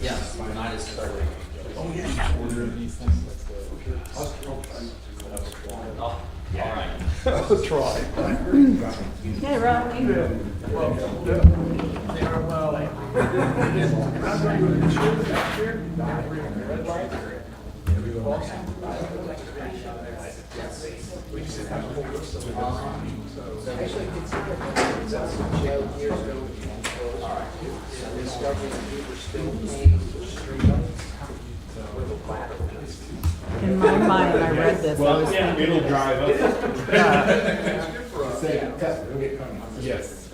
Yes, tonight is Thursday. Oh, all right. I'll try. Hey, Rodney. In my mind, I read this. I was thinking, It'll drive up. Yes.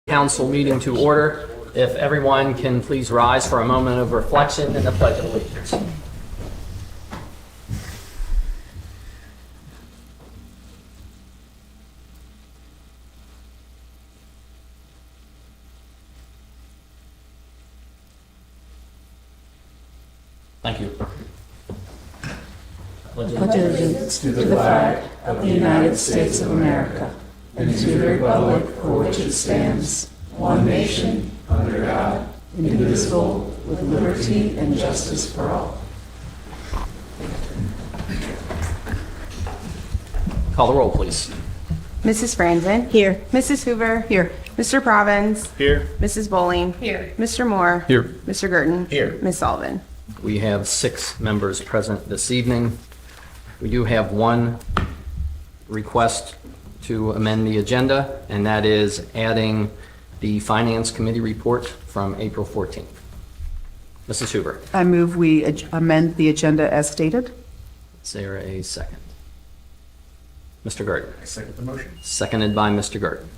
Council meeting to order. If everyone can please rise for a moment of reflection and the Pledge of Allegiance. Thank you. pledge allegiance to the flag of the United States of America and to the republic for which it stands, one nation, under God, indivisible, with liberty and justice for all. Call the roll, please. Mrs. Franzen? Here. Mrs. Hoover? Here. Mr. Province? Here. Mrs. Bowling? Here. Mr. Moore? Here. Mr. Girton? Here. Ms. Sullivan? We have 6 members present this evening. We do have one request to amend the agenda, and that is adding the Finance Committee report from April 14th. Mrs. Hoover, I move we amend the agenda as stated. is there a second? Mr. Girton, I second the motion. seconded by Mr. Girton.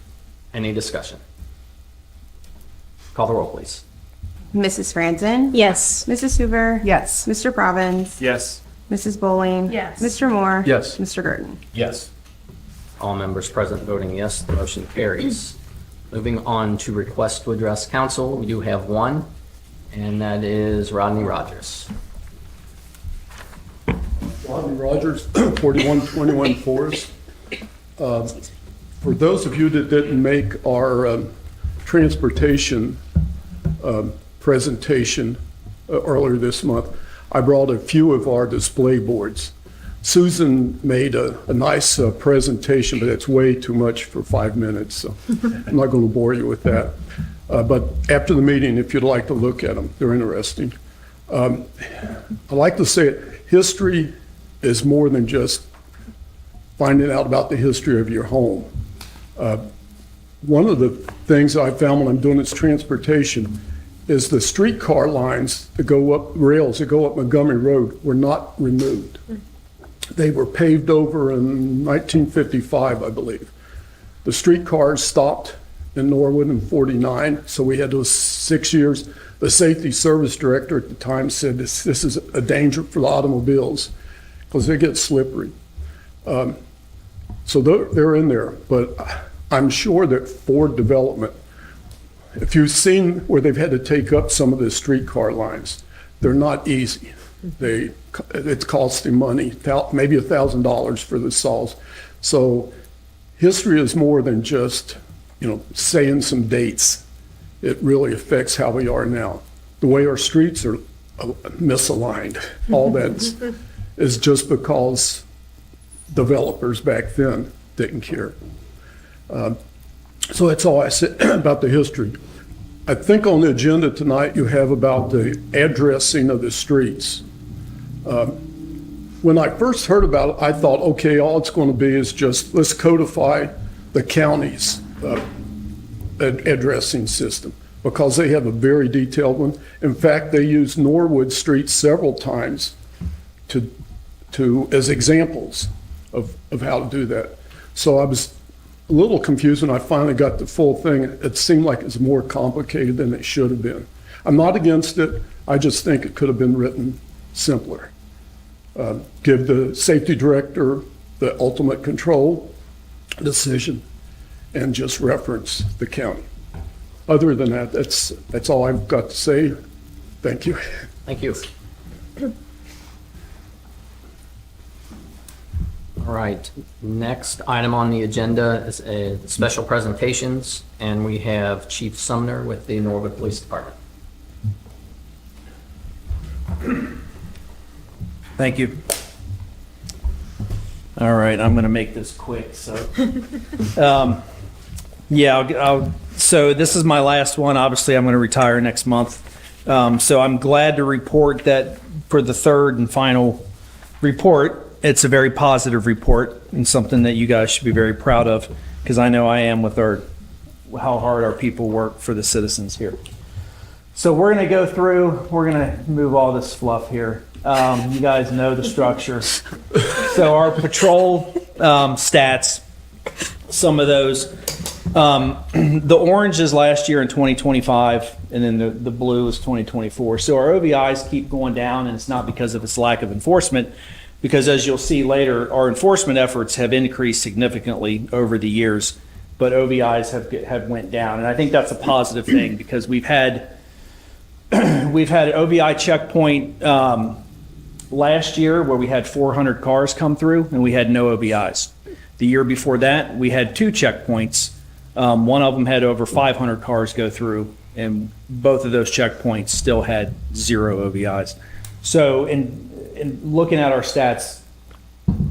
Any discussion? Call the roll, please. Mrs. Franzen? Yes. Mrs. Hoover? Yes. Mr. Province? Yes. Mrs. Bowling? Yes. Mr. Moore? Yes. Mr. Girton? Yes. All members present voting yes, the motion carries. Moving on to request to address council, we do have one, and that is Rodney Rogers. Rodney Rogers, 4121 Forest. For those of you that didn't make our transportation presentation earlier this month, I brought a few of our display boards. Susan made a nice presentation, but it's way too much for 5 minutes, so I'm not going to bore you with that. But after the meeting, if you'd like to look at them, they're interesting. I like to say it, history is more than just finding out about the history of your home. One of the things I found when I'm doing this transportation is the streetcar lines that go up, rails that go up Montgomery Road were not removed. They were paved over in 1955, I believe. The streetcars stopped in Norwood in 49, so we had those 6 years. The safety service director at the time said this is a danger for the automobiles because they get slippery. So they're in there, but I'm sure that Ford Development, if you've seen where they've had to take up some of the streetcar lines, they're not easy. It's costing money, maybe $1,000 for the saws. So history is more than just, saying some dates. It really affects how we are now. The way our streets are misaligned, all that is just because developers back then didn't care. So that's all I said about the history. I think on the agenda tonight you have about the addressing of the streets. When I first heard about it, I thought, okay, all it's going to be is just let's codify the county's addressing system because they have a very detailed one. In fact, they use Norwood Street several times as examples of how to do that. So I was a little confused when I finally got the full thing. It seemed like it's more complicated than it should have been. I'm not against it. I just think it could have been written simpler. Give the safety director the ultimate control decision and just reference the county. Other than that, that's all I've got to say. Thank you. Thank you. All right, next item on the agenda is a special presentations, and we have Chief Sumner with the Norwood Police Department. Thank you. All right, I'm going to make this quick. So, so this is my last one. Obviously, I'm going to retire next month. So I'm glad to report that for the third and final report, it's a very positive report and something that you guys should be very proud of, because I know I am with how hard our people work for the citizens here. So we're going to go through, we're going to move all this fluff here. You guys know the structure. So our patrol stats, some of those, the orange is last year in 2025, and then the blue is 2024. So our OVIs keep going down, and it's not because of its lack of enforcement, because as you'll see later, our enforcement efforts have increased significantly over the years, but OVIs have went down. And I think that's a positive thing, because we've had OVI checkpoint last year where we had 400 cars come through and we had no OVIs. The year before that, we had 2 checkpoints. One of them had over 500 cars go through, and both of those checkpoints still had 0 OVIs. So in looking at our stats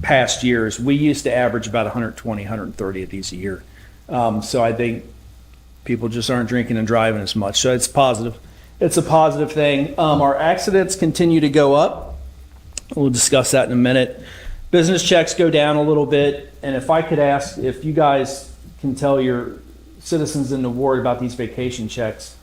past years, we used to average about 120, 130 of these a year. So I think people just aren't drinking and driving as much. So it's positive. It's a positive thing. Our accidents continue to go up. We'll discuss that in a minute. Business checks go down a little bit. And if I could ask if you guys can tell your citizens in the ward about these vacation checks.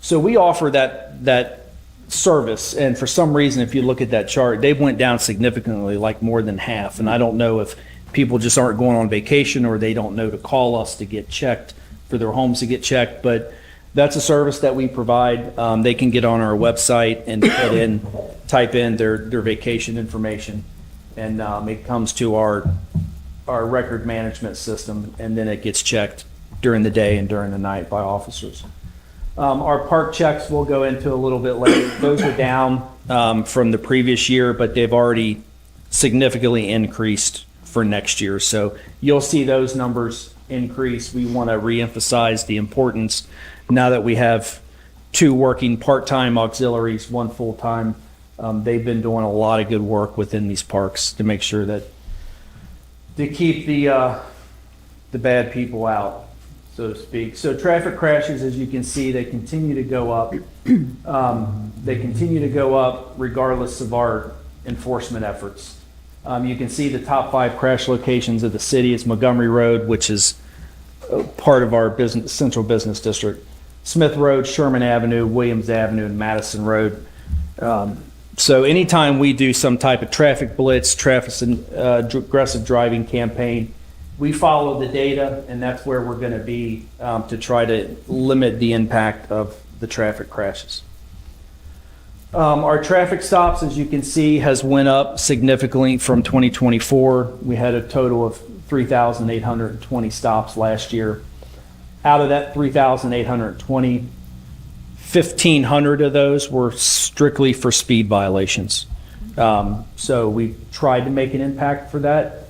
So we offer that service, and for some reason, if you look at that chart, they went down significantly, like more than half. And I don't know if people just aren't going on vacation or they don't know to call us to get checked, for their homes to get checked, but that's a service that we provide. They can get on our website and type in their vacation information, and it comes to our record management system, and then it gets checked during the day and during the night by officers. Our park checks we'll go into a little bit later. Those are down from the previous year, but they've already significantly increased for next year. So you'll see those numbers increase. We want to reemphasize the importance now that we have 2 working part-time auxiliaries, 1 full-time. They've been doing a lot of good work within these parks to make sure that to keep the bad people out, so to speak. So traffic crashes, as you can see, they continue to go up. They continue to go up regardless of our enforcement efforts. You can see the top 5 crash locations of the city is Montgomery Road, which is part of our central business district. Smith Road, Sherman Avenue, Williams Avenue, and Madison Road. So anytime we do some type of traffic blitz, aggressive driving campaign, we follow the data, and that's where we're going to be to try to limit the impact of the traffic crashes. Our traffic stops, as you can see, has went up significantly from 2024. We had a total of 3,820 stops last year. Out of that 3,820, 1,500 of those were strictly for speed violations. So we tried to make an impact for that.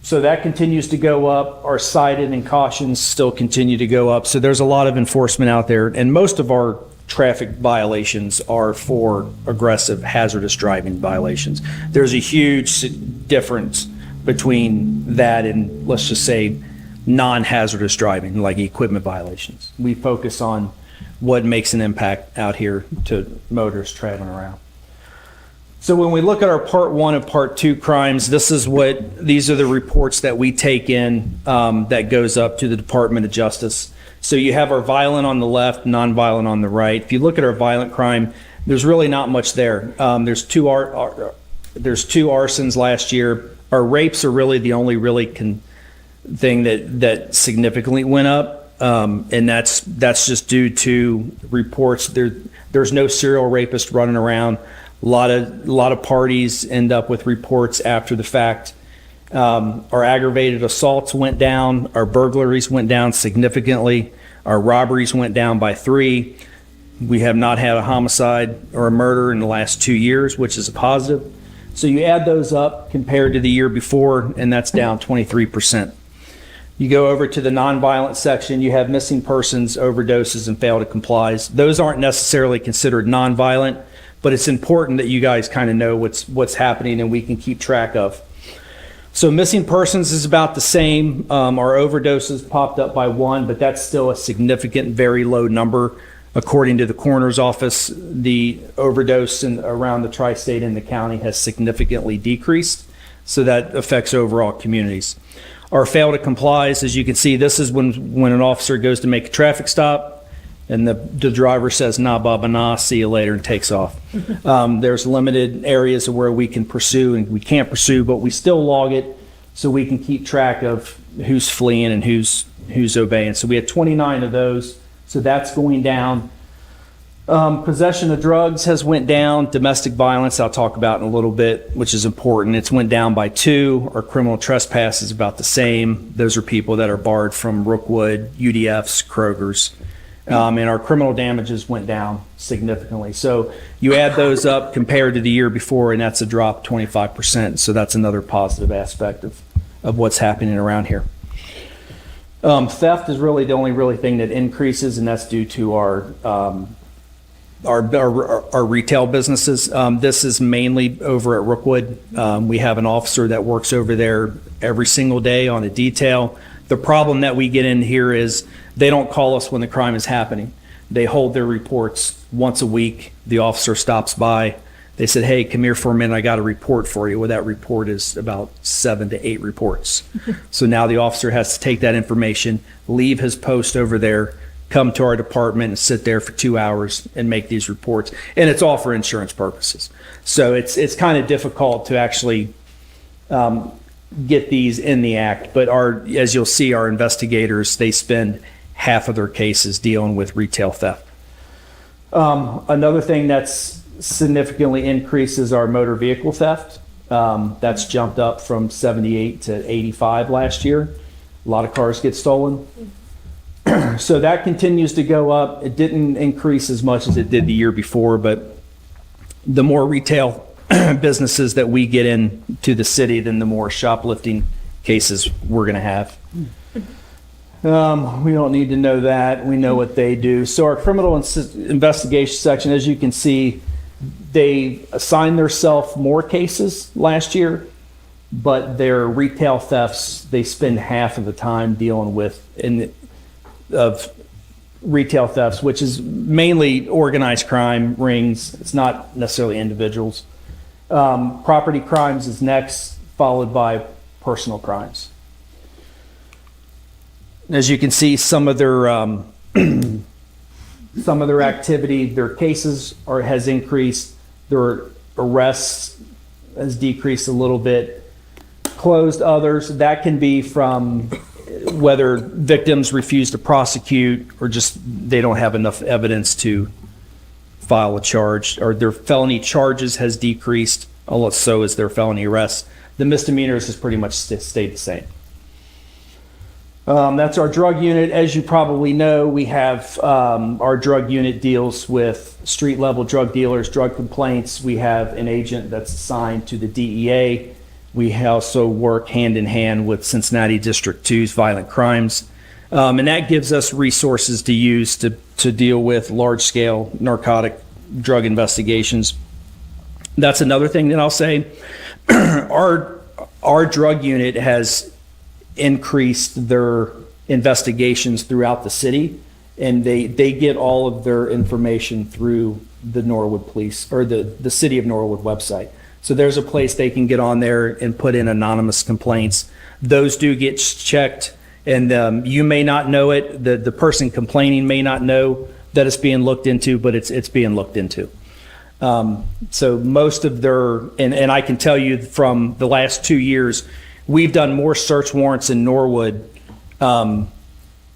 So that continues to go up. Our cited and cautions still continue to go up. So there's a lot of enforcement out there, and most of our traffic violations are for aggressive hazardous driving violations. There's a huge difference between that and, let's just say, non-hazardous driving, like equipment violations. We focus on what makes an impact out here to motorists traveling around. So when we look at our Part 1 and Part 2 crimes, these are the reports that we take in that goes up to the Department of Justice. So you have our violent on the left, nonviolent on the right. If you look at our violent crime, there's really not much there. There's two arsons last year. Our rapes are really the only thing that significantly went up, and that's just due to reports. There's no serial rapist running around. A lot of parties end up with reports after the fact. Our aggravated assaults went down. Our burglaries went down significantly. Our robberies went down by 3. We have not had a homicide or a murder in the last 2 years, which is a positive. So you add those up compared to the year before, and that's down 23%. You go over to the nonviolent section, you have missing persons, overdoses, and fail to comply. Those aren't necessarily considered nonviolent, but it's important that you guys kind of know what's happening and we can keep track of. So missing persons is about the same. Our overdoses popped up by 1, but that's still a significant, very low number. According to the coroner's office, the overdose around the tri-state and the county has significantly decreased. So that affects overall communities. Our fail to comply, as you can see, this is when an officer goes to make a traffic stop and the driver says, nah, baba, nah, see you later, and takes off. There's limited areas where we can pursue and we can't pursue, but we still log it so we can keep track of who's fleeing and who's obeying. So we had 29 of those, so that's going down. Possession of drugs has went down. Domestic violence, I'll talk about in a little bit, which is important. It's went down by 2. Our criminal trespass is about the same. Those are people that are barred from Rookwood, UDFs, Kroger's. And our criminal damages went down significantly. So you add those up compared to the year before, and that's a drop 25%. So that's another positive aspect of what's happening around here. Theft is really the only thing that increases, and that's due to our retail businesses. This is mainly over at Rookwood. We have an officer that works over there every single day on a detail. The problem that we get in here is they don't call us when the crime is happening. They hold their reports once a week. The officer stops by. They said, hey, come here for a minute. I got a report for you. Well, that report is about 7 to 8 reports. So now the officer has to take that information, leave his post over there, come to our department and sit there for 2 hours and make these reports. And it's all for insurance purposes. So it's kind of difficult to actually get these in the act. But as you'll see, our investigators, they spend half of their cases dealing with retail theft. Another thing that's significantly increased is our motor vehicle theft. That's jumped up from 78 to 85 last year. A lot of cars get stolen. So that continues to go up. It didn't increase as much as it did the year before, but the more retail businesses that we get into the city, then the more shoplifting cases we're going to have. We don't need to know that. We know what they do. So our criminal investigation section, as you can see, they assigned themselves more cases last year, but their retail thefts, they spend half of the time dealing with of retail thefts, which is mainly organized crime rings. It's not necessarily individuals. Property crimes is next, followed by personal crimes. As you can see, some of their activity, their cases has increased. Their arrests has decreased a little bit. closed others. That can be from whether victims refuse to prosecute or just they don't have enough evidence to file a charge, or their felony charges has decreased, so is their felony arrests. The misdemeanors has pretty much stayed the same. That's our drug unit. As you probably know, we have our drug unit deals with street level drug dealers, drug complaints. We have an agent that's assigned to the DEA. We also work hand in hand with Cincinnati District 2's violent crimes. And that gives us resources to use to deal with large scale narcotic drug investigations. That's another thing that I'll say. Our drug unit has increased their investigations throughout the city, and they get all of their information through the Norwood Police or the City of Norwood website. So there's a place they can get on there and put in anonymous complaints. Those do get checked, and you may not know it. The person complaining may not know that it's being looked into, but it's being looked into. So most of their, and I can tell you from the last 2 years, we've done more search warrants in Norwood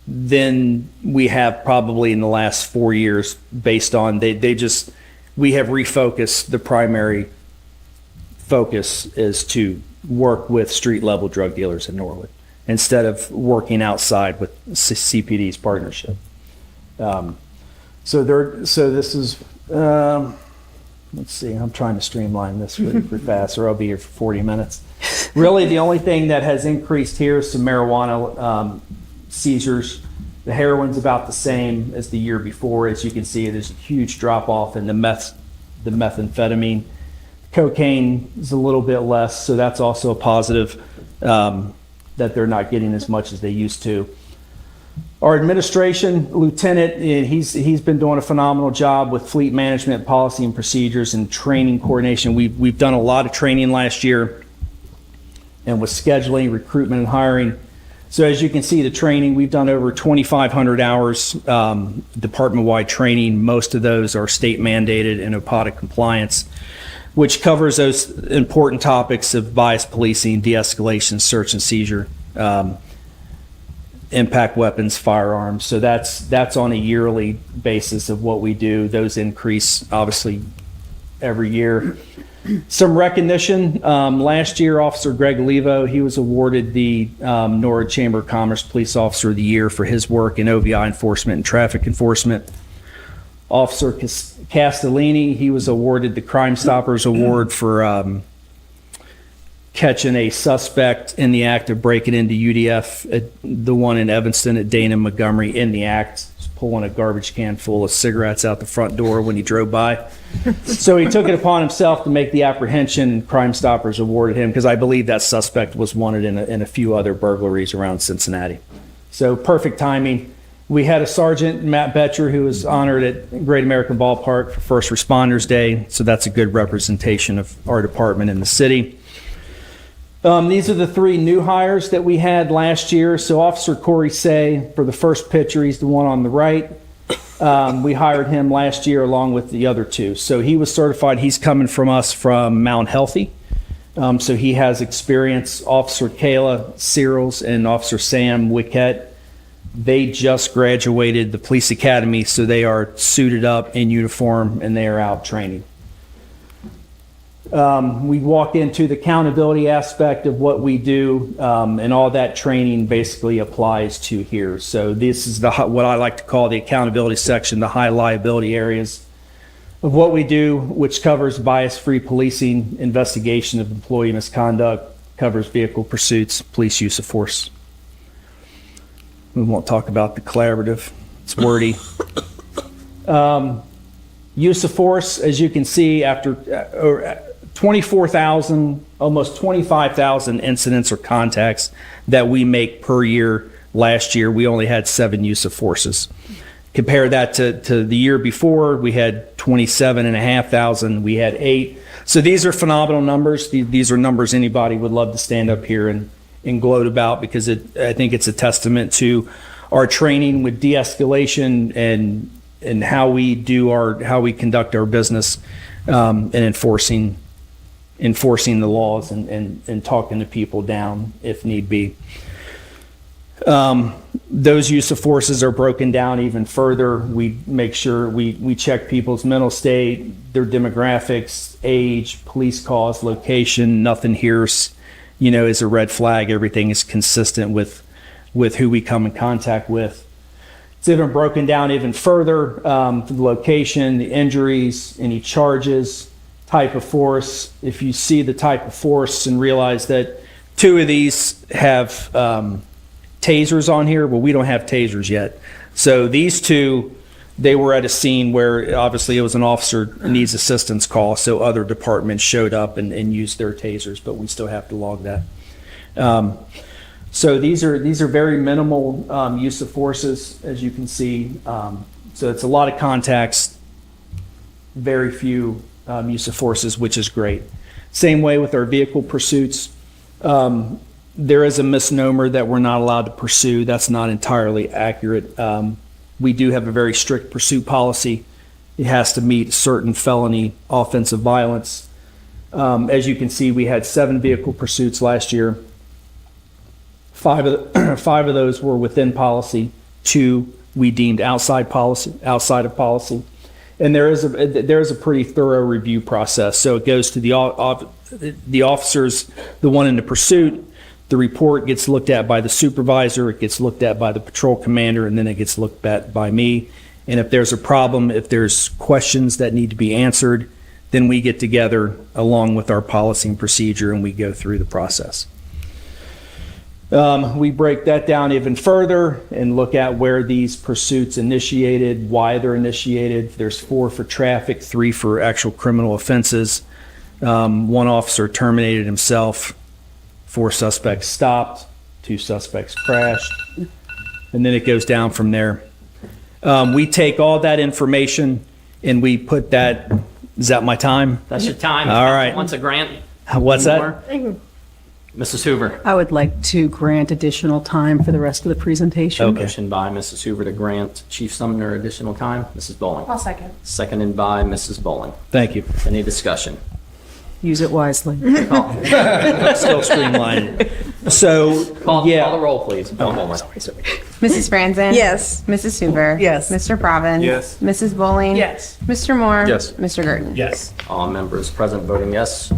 than we have probably in the last 4 years, based on we have refocused. The primary focus is to work with street level drug dealers in Norwood instead of working outside with CPD's partnership. So this is, let's see, I'm trying to streamline this really fast, or I'll be here for 40 minutes. Really, the only thing that has increased here is some marijuana seizures. The heroin's about the same as the year before. As you can see, there's a huge drop off in the methamphetamine. Cocaine is a little bit less, so that's also a positive, that they're not getting as much as they used to. Our administration, Lieutenant, he's been doing a phenomenal job with fleet management, policy and procedures, and training coordination. We've done a lot of training last year, and with scheduling, recruitment, and hiring. So as you can see, the training, we've done over 2,500 hours department-wide training. Most of those are state mandated and OPODA compliance, which covers those important topics of bias policing, de-escalation, search and seizure, impact weapons, firearms. So that's on a yearly basis of what we do. Those increase obviously every year. Some recognition. Last year, Officer Greg Levo, he was awarded the Norwood Chamber of Commerce Police Officer of the Year for his work in OVI enforcement and traffic enforcement. Officer Castellini, he was awarded the Crime Stoppers Award for catching a suspect in the act of breaking into UDF, the one in Evanston at Dana and Montgomery, in the act, pulling a garbage can full of cigarettes out the front door when he drove by. So he took it upon himself to make the apprehension. Crime Stoppers awarded him because I believe that suspect was wanted in a few other burglaries around Cincinnati. So perfect timing. We had a Sergeant, Matt Betcher, who was honored at Great American Ballpark for First Responders Day. So that's a good representation of our department in the city. These are the three new hires that we had last year. So Officer Corey Say, for the first picture, he's the one on the right. We hired him last year along with the other two. So he was certified. He's coming from us from Mount Healthy. So he has experience. Officer Kayla Searles and Officer Sam Wickett, they just graduated the police academy, so they are suited up in uniform and they are out training. We walk into the accountability aspect of what we do, and all that training basically applies to here. So this is what I like to call the accountability section, the high liability areas of what we do, which covers bias-free policing, investigation of employee misconduct, covers vehicle pursuits, police use of force. We won't talk about the collaborative. It's wordy. Use of force, as you can see, after 24,000, almost 25,000 incidents or contacts that we make per year. Last year, we only had 7 use of forces. Compare that to the year before, we had 27,500, we had 8. So these are phenomenal numbers. These are numbers anybody would love to stand up here and gloat about, because I think it's a testament to our training with de-escalation and how we conduct our business, and enforcing enforcing the laws and talking to people down if need be. Those use of forces are broken down even further. We make sure we check people's mental state, their demographics, age, police calls, location. Nothing here is a red flag. Everything is consistent with who we come in contact with. It's even broken down even further, the location, the injuries, any charges, type of force. If you see the type of force and realize that 2 of these have tasers on here, well, we don't have tasers yet. So these 2, they were at a scene where obviously it was an officer needs assistance call, so other departments showed up and used their tasers, but we still have to log that. So these are very minimal use of forces, as you can see. So it's a lot of contacts, very few use of forces, which is great. Same way with our vehicle pursuits. There is a misnomer that we're not allowed to pursue. That's not entirely accurate. We do have a very strict pursuit policy. It has to meet certain felony offensive violence. As you can see, we had 7 vehicle pursuits last year. 5 of those were within policy. 2 we deemed outside of policy. And there is a pretty thorough review process. So it goes to the officers, the one in the pursuit. The report gets looked at by the supervisor, it gets looked at by the patrol commander, and then it gets looked at by me. And if there's a problem, if there's questions that need to be answered, then we get together along with our policy and procedure and we go through the process. We break that down even further and look at where these pursuits initiated, why they're initiated. There's 4 for traffic, 3 for actual criminal offenses. 1 officer terminated himself. 4 suspects stopped, 2 suspects crashed, and then it goes down from there. We take all that information and we put that, is that my time? That's your time. All right. Wants a grant? What's that? More? Mrs. Hoover. I would like to grant additional time for the rest of the presentation. Okay. Motion by Mrs. Hoover to grant Chief Sumner additional time. Mrs. Bowling. I'll second. Seconded by Mrs. Bowling. Thank you. Any discussion? Use it wisely. Still streamlined. So, Call yeah. the roll, please. One moment. Mrs. Franzen? Yes. Mrs. Hoover? Yes. Mr. Provins? Yes. Mrs. Bowling? Yes. Mr. Moore? Yes. Mr. Gurton? Yes. All members present voting yes.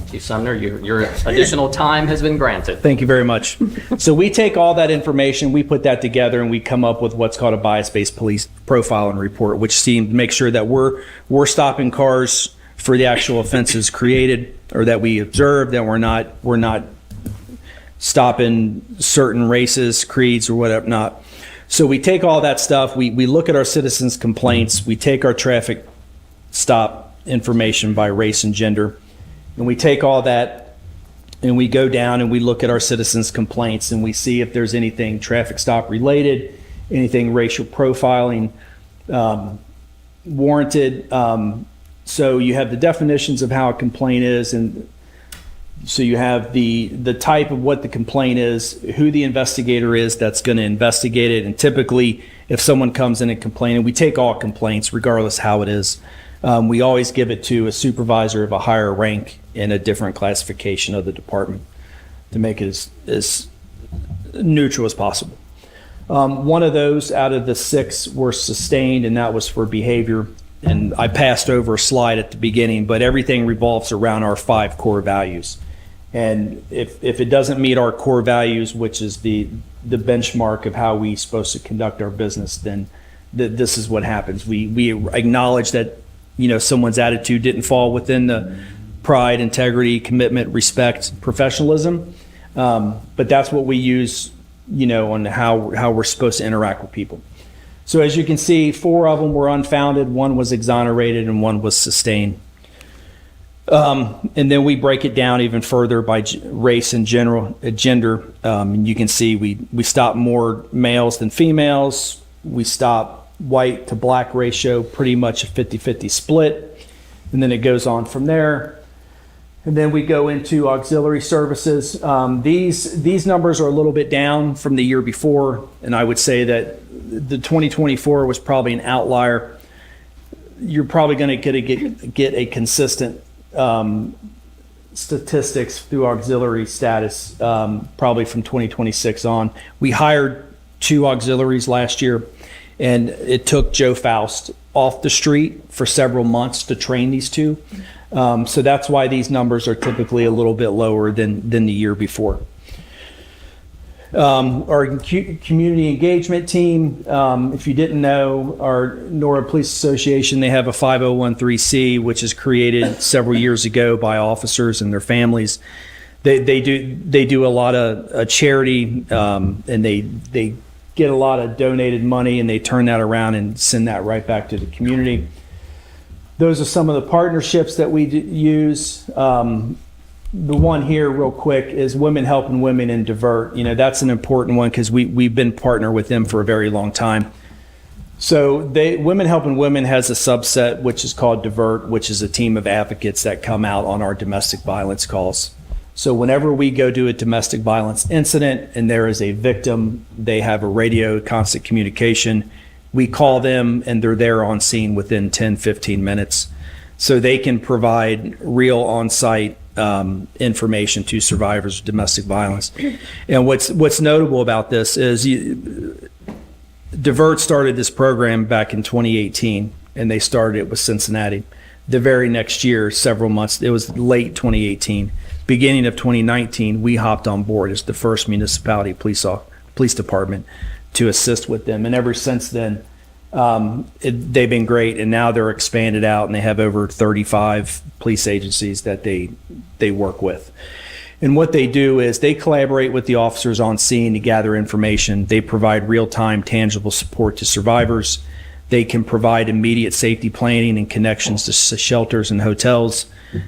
Chief Sumner, your additional time has been granted. Thank you very much. So we take all that information, we put that together, and we come up with what's called a bias-based police profile and report, which seems to make sure that we're stopping cars for the actual offenses created or that we observed, that we're not stopping certain races, creeds, or whatever not. So we take all that stuff, we look at our citizens' complaints, we take our traffic stop information by race and gender, and we take all that and we go down and we look at our citizens' complaints and we see if there's anything traffic stop related, anything racial profiling warranted. So you have the definitions of how a complaint is, and so you have the type of what the complaint is, who the investigator is that's going to investigate it, and typically if someone comes in and complains, and we take all complaints regardless how it is, we always give it to a supervisor of a higher rank in a different classification of the department to make it as neutral as possible. One of those out of the 6 were sustained, and that was for behavior. And I passed over a slide at the beginning, but everything revolves around our 5 core values. And if it doesn't meet our core values, which is the benchmark of how we're supposed to conduct our business, then this is what happens. We acknowledge that someone's attitude didn't fall within the pride, integrity, commitment, respect, professionalism. But that's what we use, on how we're supposed to interact with people. So as you can see, 4 of them were unfounded, 1 was exonerated, and 1 was sustained. And then we break it down even further by race and gender. And you can see we stop more males than females. We stop white to black ratio, pretty much a 50-50 split. And then it goes on from there. And then we go into auxiliary services. These numbers are a little bit down from the year before, and I would say that the 2024 was probably an outlier. You're probably going to get a consistent statistics through auxiliary status, probably from 2026 on. We hired 2 auxiliaries last year, and it took Joe Faust off the street for several months to train these 2. So that's why these numbers are typically a little bit lower than the year before. Our community engagement team, if you didn't know, our Norwood Police Association, they have a 5013C, which was created several years ago by officers and their families. They do a lot of charity, and they get a lot of donated money, and they turn that around and send that right back to the community. Those are some of the partnerships that we use. The one here real quick is Women Helping Women and Divert. That's an important one because we've been partner with them for a very long time. So Women Helping Women has a subset which is called Divert, which is a team of advocates that come out on our domestic violence calls. So whenever we go do a domestic violence incident and there is a victim, they have a radio constant communication. We call them and they're there on scene within 10, 15 minutes. So they can provide real on-site information to survivors of domestic violence. And what's notable about this is Divert started this program back in 2018, and they started it with Cincinnati. The very next year, several months, it was late 2018, beginning of 2019, we hopped on board as the first municipality police department to assist with them. And ever since then, they've been great, and now they're expanded out, and they have over 35 police agencies that they work with. And what they do is they collaborate with the officers on scene to gather information. They provide real-time, tangible support to survivors. They can provide immediate safety planning and connections to shelters and hotels.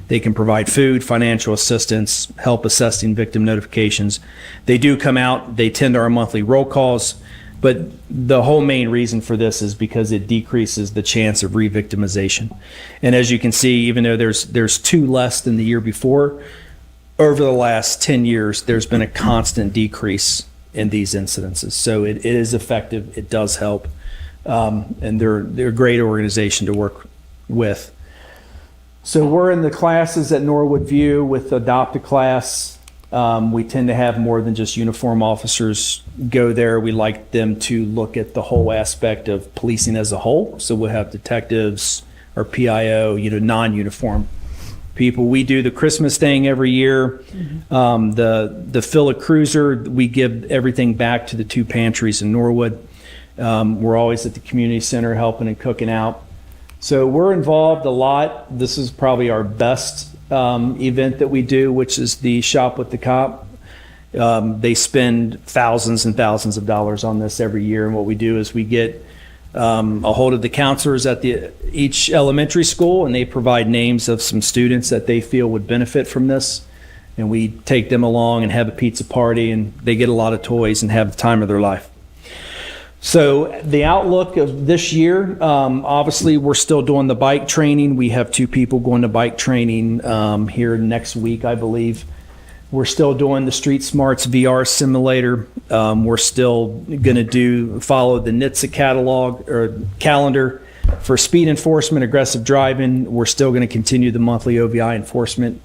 They can provide food, financial assistance, help assessing victim notifications. They do come out, they attend our monthly roll calls. But the whole main reason for this is because it decreases the chance of re-victimization. And as you can see, even though there's 2 less than the year before, over the last 10 years, there's been a constant decrease in these incidences. So it is effective, it does help, and they're a great organization to work with. So we're in the classes at Norwood View with Adopt a Class. We tend to have more than just uniform officers go there. We like them to look at the whole aspect of policing as a whole. So we'll have detectives or PIO, non-uniform people. We do the Christmas thing every year. The fill a cruiser, we give everything back to the 2 pantries in Norwood. We're always at the community center helping and cooking out. So we're involved a lot. This is probably our best event that we do, which is the Shop with the Cop. They spend thousands and thousands of dollars on this every year, and what we do is we get a hold of the counselors at each elementary school, and they provide names of some students that they feel would benefit from this, and we take them along and have a pizza party, and they get a lot of toys and have the time of their life. So the outlook of this year, obviously we're still doing the bike training. We have 2 people going to bike training here next week, I believe. We're still doing the Street Smarts VR simulator. We're still going to follow the NHTSA catalog or calendar for speed enforcement, aggressive driving. We're still going to continue the monthly OVI enforcement.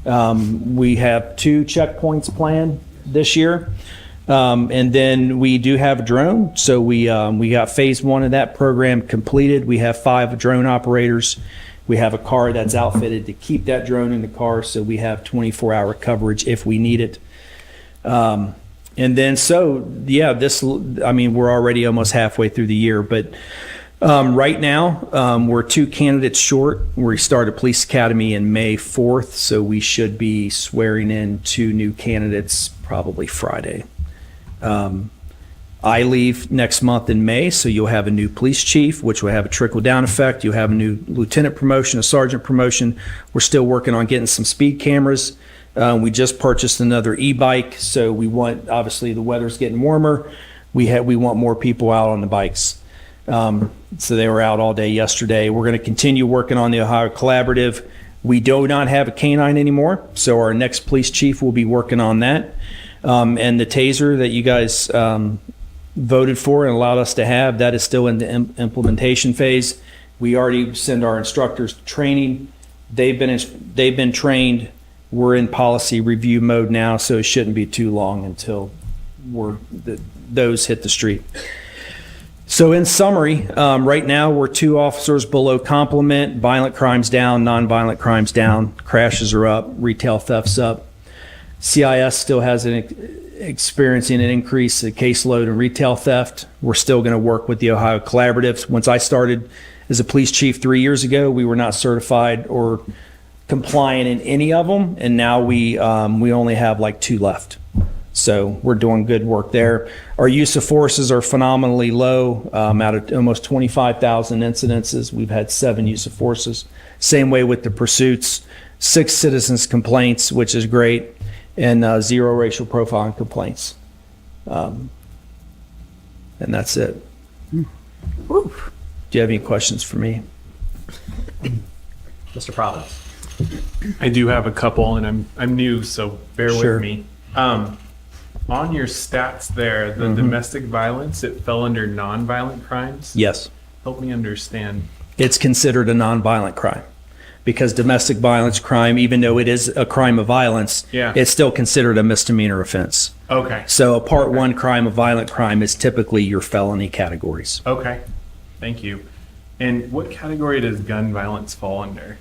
We have 2 checkpoints planned this year. And then we do have a drone. So we got phase 1 of that program completed. We have 5 drone operators. We have a car that's outfitted to keep that drone in the car. So we have 24-hour coverage if we need it. And then, we're already almost halfway through the year, but right now we're 2 candidates short. We started Police Academy in May 4th. So we should be swearing in 2 new candidates probably Friday. I leave next month in May, so you'll have a new police chief, which will have a trickle-down effect. You'll have a new lieutenant promotion, a sergeant promotion. We're still working on getting some speed cameras. We just purchased another e-bike, so we want, obviously the weather's getting warmer. We want more people out on the bikes. So they were out all day yesterday. We're going to continue working on the Ohio Collaborative. We do not have a canine anymore, so our next police chief will be working on that. And the taser that you guys voted for and allowed us to have, that is still in the implementation phase. We already send our instructors to training. they've been trained. We're in policy review mode now, so it shouldn't be too long until those hit the street. So in summary, right now we're 2 officers below complement, violent crimes down, nonviolent crimes down, crashes are up, retail thefts up. CIS still has experiencing an increase in caseload in retail theft. We're still going to work with the Ohio Collaboratives. Once I started as a police chief 3 years ago, we were not certified or compliant in any of them, and now we only have like 2 left. So we're doing good work there. Our use of forces are phenomenally low. Out of almost 25,000 incidences, we've had 7 use of forces. Same way with the pursuits, 6 citizens complaints, which is great, and 0 racial profiling complaints. And that's it. Do you have any questions for me? Mr. Providence. I do have a couple, and I'm new, so bear Sure. with me. On your stats there, the domestic violence, it fell under nonviolent crimes. Yes. Help me understand. It's considered a nonviolent crime because domestic violence crime, even though it is a crime of violence, Yeah. it's still considered a misdemeanor offense. Okay. So a part 1 crime of violent crime is typically your felony categories. Okay. Thank you. And what category does gun violence fall under?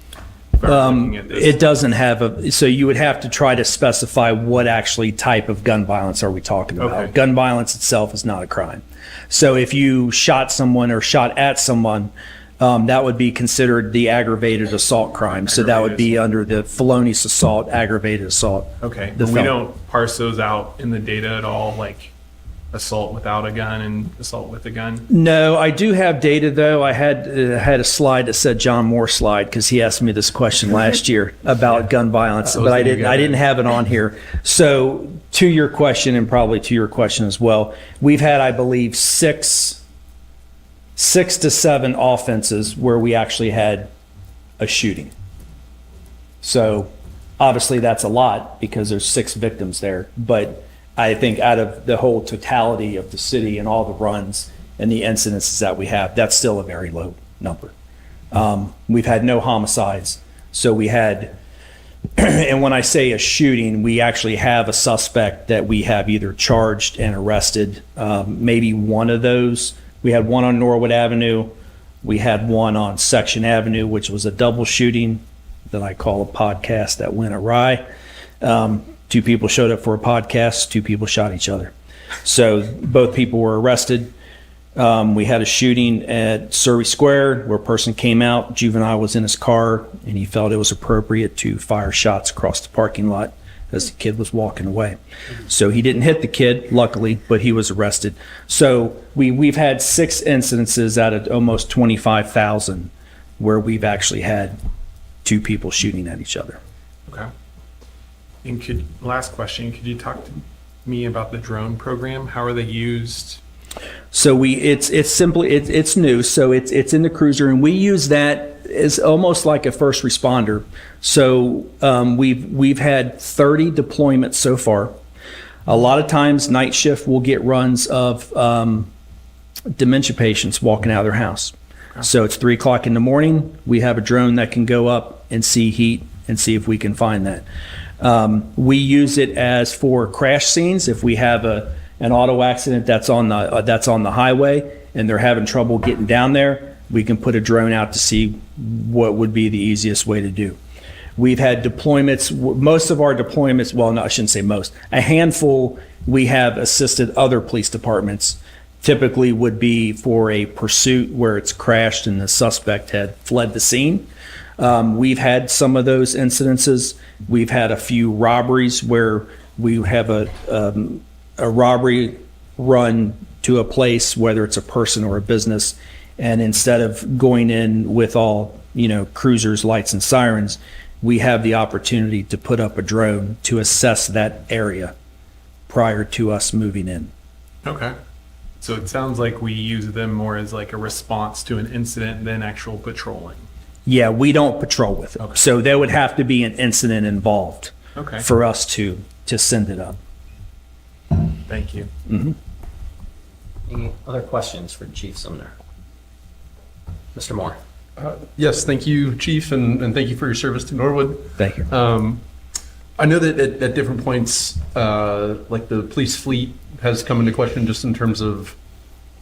If I'm looking at this. It doesn't have so you would have to try to specify what actually type of gun violence are we talking about. Okay. Gun violence itself is not a crime. So if you shot someone or shot at someone, that would be considered the aggravated assault crime. So that would be under the felonious assault, aggravated assault. Okay. The And we fel- don't parse those out in the data at all, like assault without a gun and assault with a gun? No, I do have data though. I had a slide that said John Moore slide because he asked me this question last year about gun violence, but I didn't have it on here. So to your question, and probably to your question as well, we've had, I believe, six to seven offenses where we actually had a shooting. So obviously that's a lot because there's 6 victims there, but I think out of the whole totality of the city and all the runs and the incidences that we have, that's still a very low number. We've had no homicides. So we had, and when I say a shooting, we actually have a suspect that we have either charged and arrested. Maybe one of those. We had one on Norwood Avenue. We had one on Section Avenue, which was a double shooting that I call a podcast that went awry. 2 people showed up for a podcast, 2 people shot each other. So both people were arrested. We had a shooting at Surrey Square where a person came out, juvenile was in his car, and he felt it was appropriate to fire shots across the parking lot as the kid was walking away. So he didn't hit the kid, luckily, but he was arrested. So we've had 6 incidences out of almost 25,000 where we've actually had 2 people shooting at each other. Okay. And last question, could you talk to me about the drone program? How are they used? So it's new. So it's in the cruiser, and we use that as almost like a first responder. So we've had 30 deployments so far. A lot of times, night shift will get runs of dementia patients walking out of their house. Okay. So it's 3 o'clock in the morning. We have a drone that can go up and see heat and see if we can find that. We use it as for crash scenes. If we have an auto accident that's on the highway and they're having trouble getting down there, we can put a drone out to see what would be the easiest way to do. We've had deployments. Most of our deployments, well, no, I shouldn't say most. A handful we have assisted other police departments. Typically would be for a pursuit where it's crashed and the suspect had fled the scene. We've had some of those incidences. We've had a few robberies where we have a robbery run to a place, whether it's a person or a business, and instead of going in with all, cruisers, lights, and sirens, we have the opportunity to put up a drone to assess that area prior to us moving in. Okay. So it sounds like we use them more as like a response to an incident than actual patrolling. Yeah, we don't patrol with it. Okay. So there would have to be an incident involved Okay. for us to send it up. Thank you. Any other questions for Chief Sumner? Mr. Moore. Yes, thank you, Chief, and thank you for your service to Norwood. Thank you. I know that at different points, like the police fleet has come into question just in terms of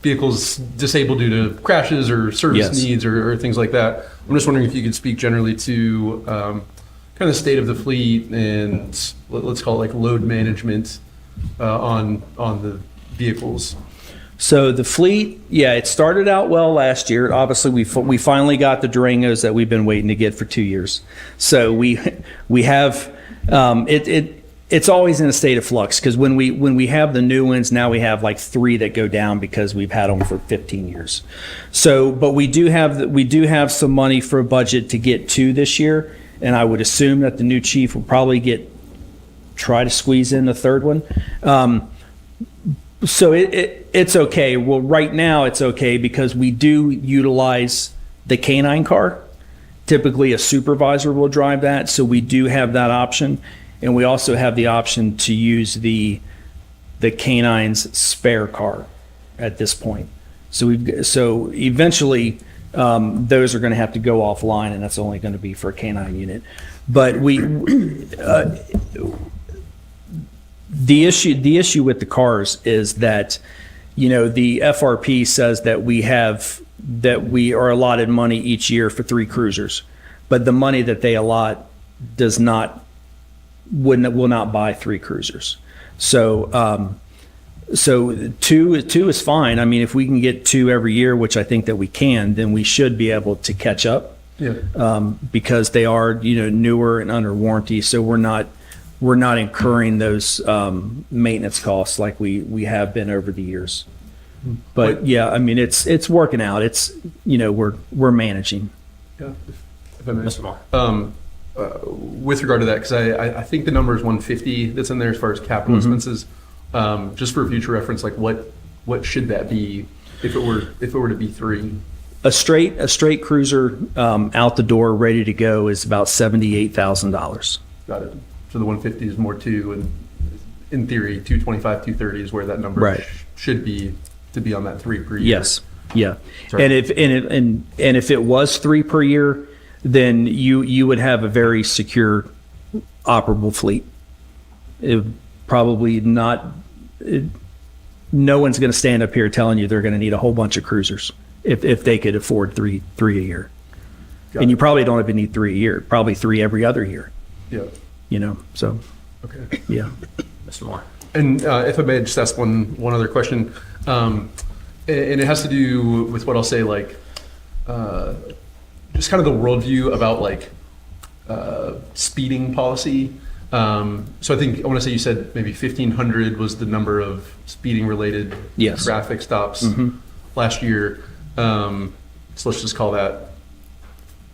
vehicles disabled due to crashes or service Yes. needs or things like that. I'm just wondering if you could speak generally to kind of the state of the fleet and let's call it like load management on the vehicles. So the fleet, yeah, it started out well last year. Obviously, we finally got the Durangos that we've been waiting to get for 2 years. So we have it's always in a state of flux because when we have the new ones, now we have like 3 that go down because we've had them for 15 years. So, but we do have some money for a budget to get 2 this year, and I would assume that the new chief will probably try to squeeze in the 3rd one. So it's okay. Well, right now it's okay because we do utilize the canine car. Typically a supervisor will drive that, so we do have that option. And we also have the option to use the canine's spare car at this point. So eventually those are going to have to go offline, and that's only going to be for a canine unit. But the issue with the cars is that, the FRP says that we are allotted money each year for 3 cruisers, but the money that they allot will not buy 3 cruisers. So 2 is fine. I mean, if we can get 2 every year, which I think that we can, then we should be able to catch up. Yeah. Because they are, newer and under warranty, so we're not incurring those maintenance costs like we have been over the years. But yeah, I mean, it's working out. It's, we're managing. Yeah. If I may. Mr. Moore. With regard to that, because I think the number is 150 that's in there as far as capital expenses. Just for future reference, like what should that be if it were to be 3? A straight cruiser out the door ready to go is about $78,000. Got it. So the 150 is more too, and in theory, 225, 230 is where that number Right. should be to be on that 3 per year. Yes, yeah. Sorry. And if it was 3 per year, then you would have a very secure, operable fleet. No one's going to stand up here telling you they're going to need a whole bunch of cruisers if they could afford three a year. Got And you it. probably don't even need 3 a year, probably 3 every other year, Yeah. so, Okay. yeah. Mr. Moore. And if I may just ask one other question, and it has to do with what I'll say, like just kind of the worldview about like speeding policy. So I want to say you said maybe 1,500 was the number of speeding related Yes. traffic stops last year. So let's just call that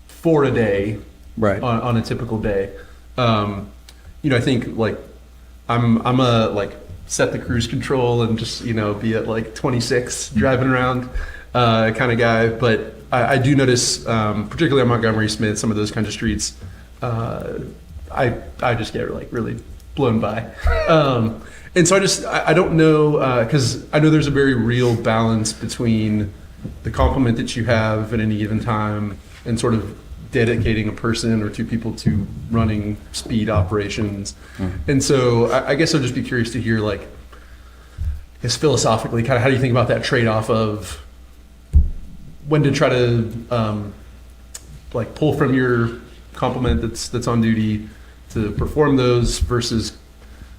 4 a day. Right. On a typical day. I think like I'm a like set the cruise control and just be at like 26 driving around kind of guy. But I do notice, particularly on Montgomery Smith, some of those kinds of streets, I just get like really blown by. And so I don't know, because I know there's a very real balance between the complement that you have at any given time and sort of dedicating a person or 2 people to running speed operations. And so I guess I'd just be curious to hear, like, I guess philosophically, kind of how do you think about that trade-off of when to try to like pull from your complement that's on duty to perform those versus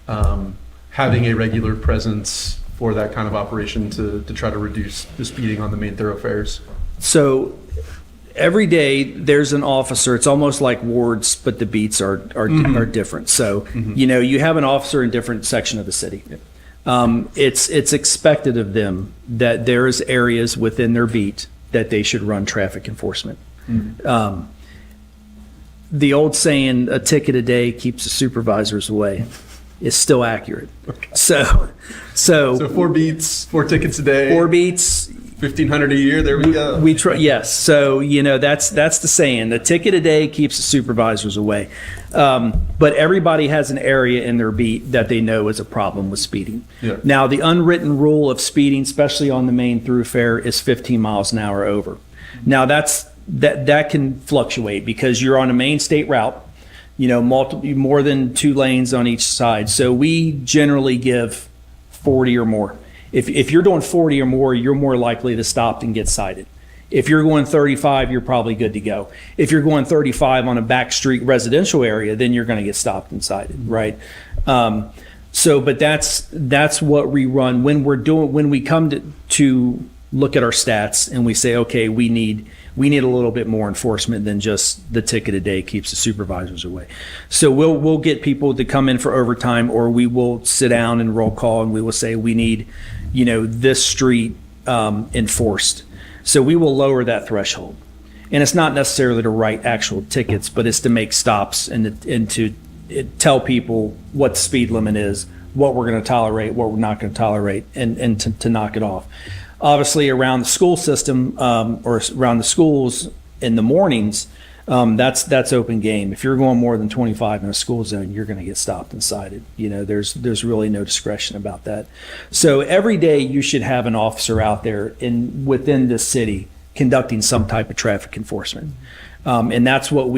having a regular presence for that kind of operation to try to reduce the speeding on the main thoroughfares. So every day there's an officer. It's almost like wards, but the beats are different. So you have an officer in different section of the city. It's expected of them that there is areas within their beat that they should run traffic enforcement. The old saying, "A ticket a day keeps the supervisors away," is still accurate. Okay. So 4 beats, 4 tickets a day, 4 beats. 1,500 a year. There we go. We try, yes. So that's the saying. The ticket a day keeps the supervisors away. But everybody has an area in their beat that they know is a problem with speeding. Yeah. Now, the unwritten rule of speeding, especially on the main thoroughfare, is 15 miles an hour over. Now that can fluctuate because you're on a main state route, more than 2 lanes on each side. So we generally give 40 or more. If you're doing 40 or more, you're more likely to stop and get cited. If you're going 35, you're probably good to go. If you're going 35 on a back street residential area, then you're going to get stopped and cited, right? But that's what we run when we come to look at our stats and we say, okay, we need a little bit more enforcement than just the ticket a day keeps the supervisors away. So we'll get people to come in for overtime, or we will sit down and roll call and we will say we need, this street enforced. So we will lower that threshold. And it's not necessarily to write actual tickets, but it's to make stops and to tell people what the speed limit is, what we're going to tolerate, what we're not going to tolerate, and to knock it off. Obviously, around the school system or around the schools in the mornings, that's open game. If you're going more than 25 in a school zone, you're going to get stopped and cited. There's really no discretion about that. So every day you should have an officer out there within the city conducting some type of traffic enforcement. And that's what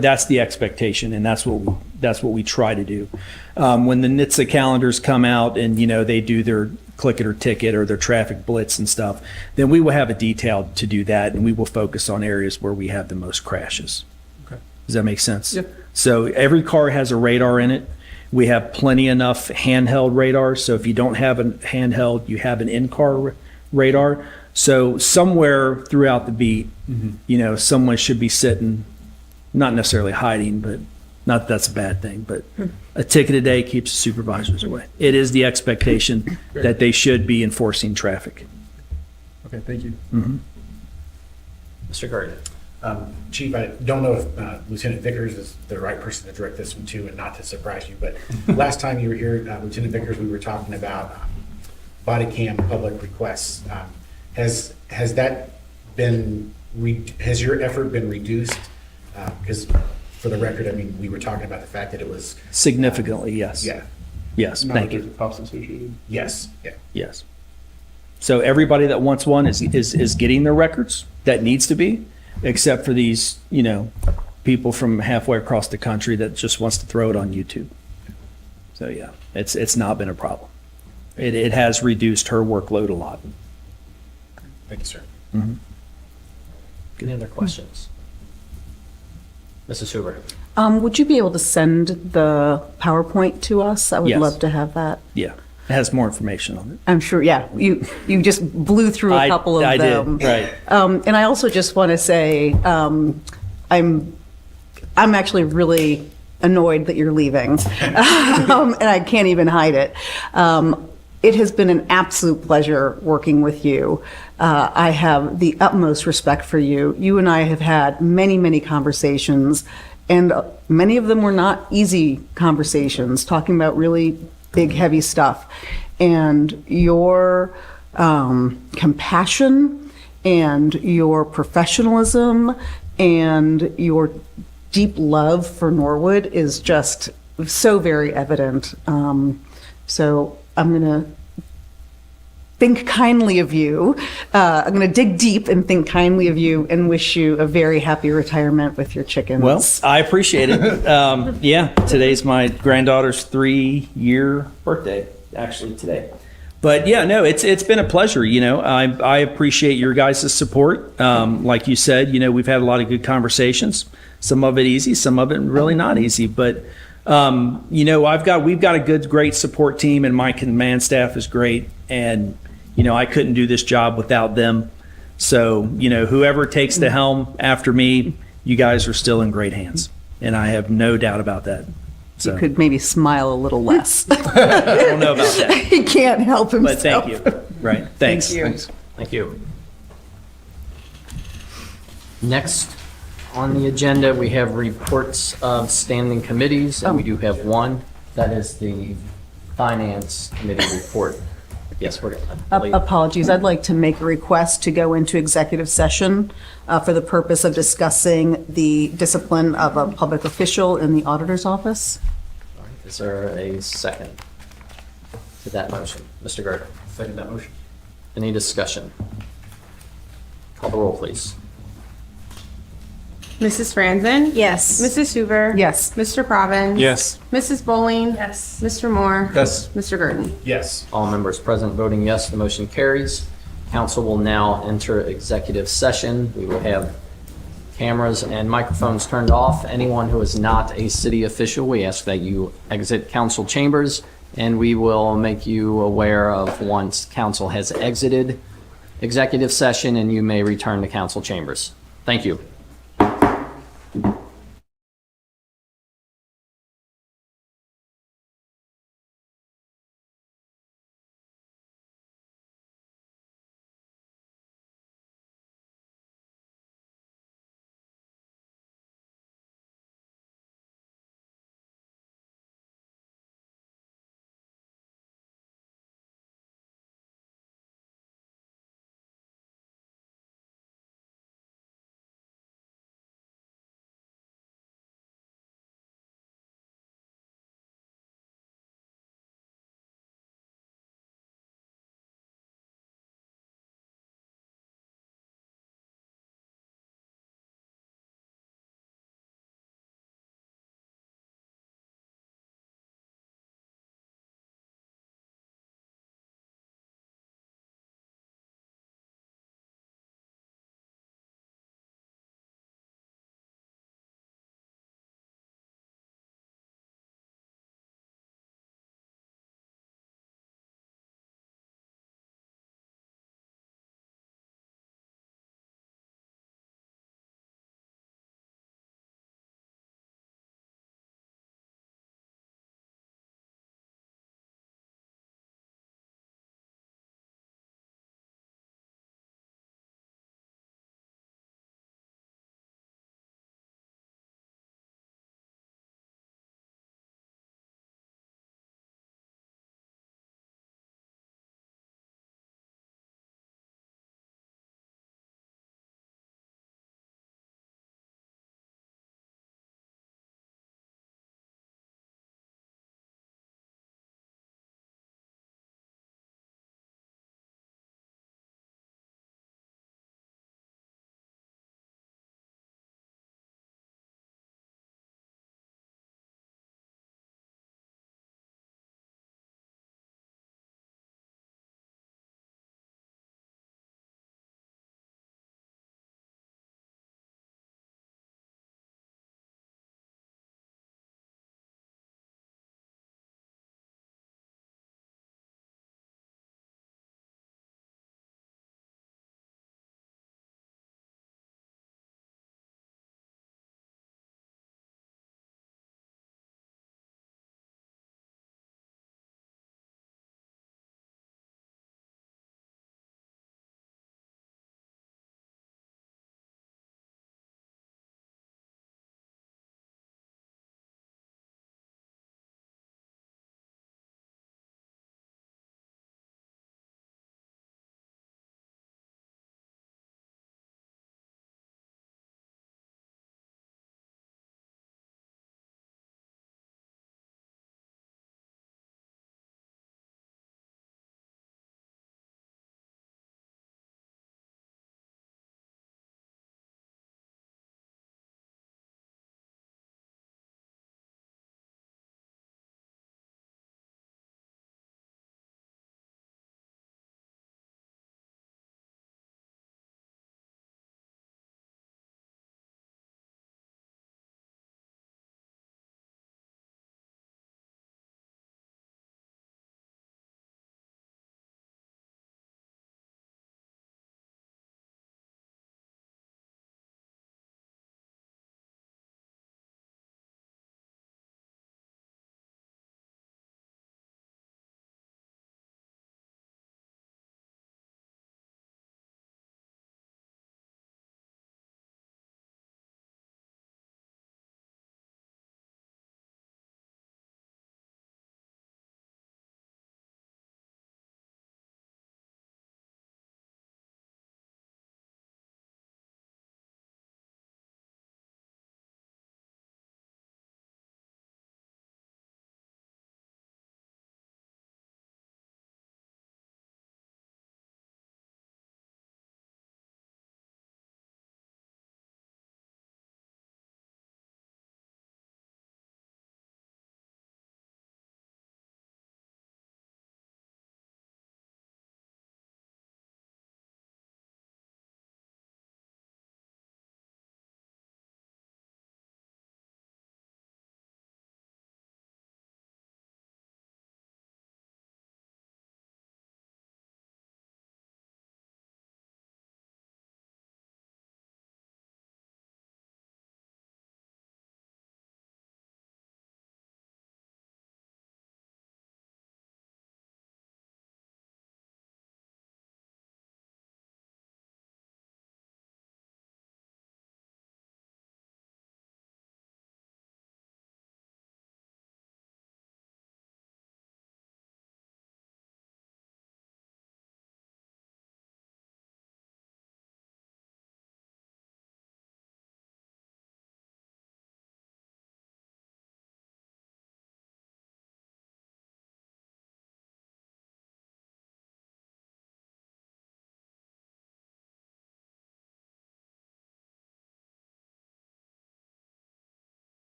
that's the expectation, and that's what we try to do. When the NHTSA calendars come out and they do their click it or ticket or their traffic blitz and stuff, then we will have a detail to do that, and we will focus on areas where we have the most crashes. Okay. Does that make sense? Yep. So every car has a radar in it. We have plenty enough handheld radars. So if you don't have a handheld, you have an in-car radar. So somewhere throughout the beat, someone should be sitting, not necessarily hiding, but not that that's a bad thing, but a ticket a day keeps the supervisors away. It is the expectation that they should be enforcing traffic. Okay, thank you. Mr. Gardner. Chief, I don't know if Lieutenant Vickers is the right person to direct this one to, and not to surprise you, but last time you were here, Lieutenant Vickers, we were talking about body cam public requests. Has that been, has your effort been reduced? Because for the record, I mean, we were talking about the fact that it was Significantly, yes. yeah, Yes, thank you. Cost associated. yes, yeah. Yes. So everybody that wants one is getting their records. That needs to be, except for these, people from halfway across the country that just wants to throw it on YouTube. So yeah, it's not been a problem. It has reduced her workload a lot. Thank you, sir. Any other questions? Mrs. Hoover. Would you be able to send the PowerPoint to us? I would Yes. love to have that. Yeah, it has more information on it. I'm sure, yeah, you just blew through a couple of I them. did, right. And I also just want to say, I'm actually really annoyed that you're leaving, and I can't even hide it. It has been an absolute pleasure working with you. I have the utmost respect for you. You and I have had many, many conversations, and many of them were not easy conversations, talking about really big, heavy stuff. And your compassion and your professionalism and your deep love for Norwood is just so very evident. So I'm going to think kindly of you. I'm going to dig deep and think kindly of you and wish you a very happy retirement with your chickens. Well, I appreciate it. Yeah, today's my granddaughter's 3-year birthday, actually today. But yeah, no, it's been a pleasure. I appreciate your guys' support. Like you said, we've had a lot of good conversations. Some of it easy, some of it really not easy. But we've got a great support team, and my command staff is great. And I couldn't do this job without them. So whoever takes the helm after me, you guys are still in great hands, and I have no doubt about that. So You could maybe smile a little less. I don't know about that, He can't help but himself. thank you. Right, thanks. Thank you. Thanks. Thank you. Next on the agenda, we have reports of standing committees, and we do have one. That is the Finance Committee report. Yes, we're going to. Apologies, I'd like to make a request to go into executive session for the purpose of discussing the discipline of a public official in the auditor's office. Is there a second to that motion? Mr. Gardner? Second that motion. Any discussion? Call the roll, please. Mrs. Franzen? Yes. Mrs. Hoover? Yes. Mr. Provins? Yes. Mrs. Bowling? Yes. Mr. Moore? Yes. Mr. Gurdon? Yes. All members present voting yes, the motion carries. Council will now enter executive session. We will have cameras and microphones turned off. Anyone who is not a city official, we ask that you exit council chambers, and we will make you aware of once council has exited executive session, and you may return to council chambers. Thank you.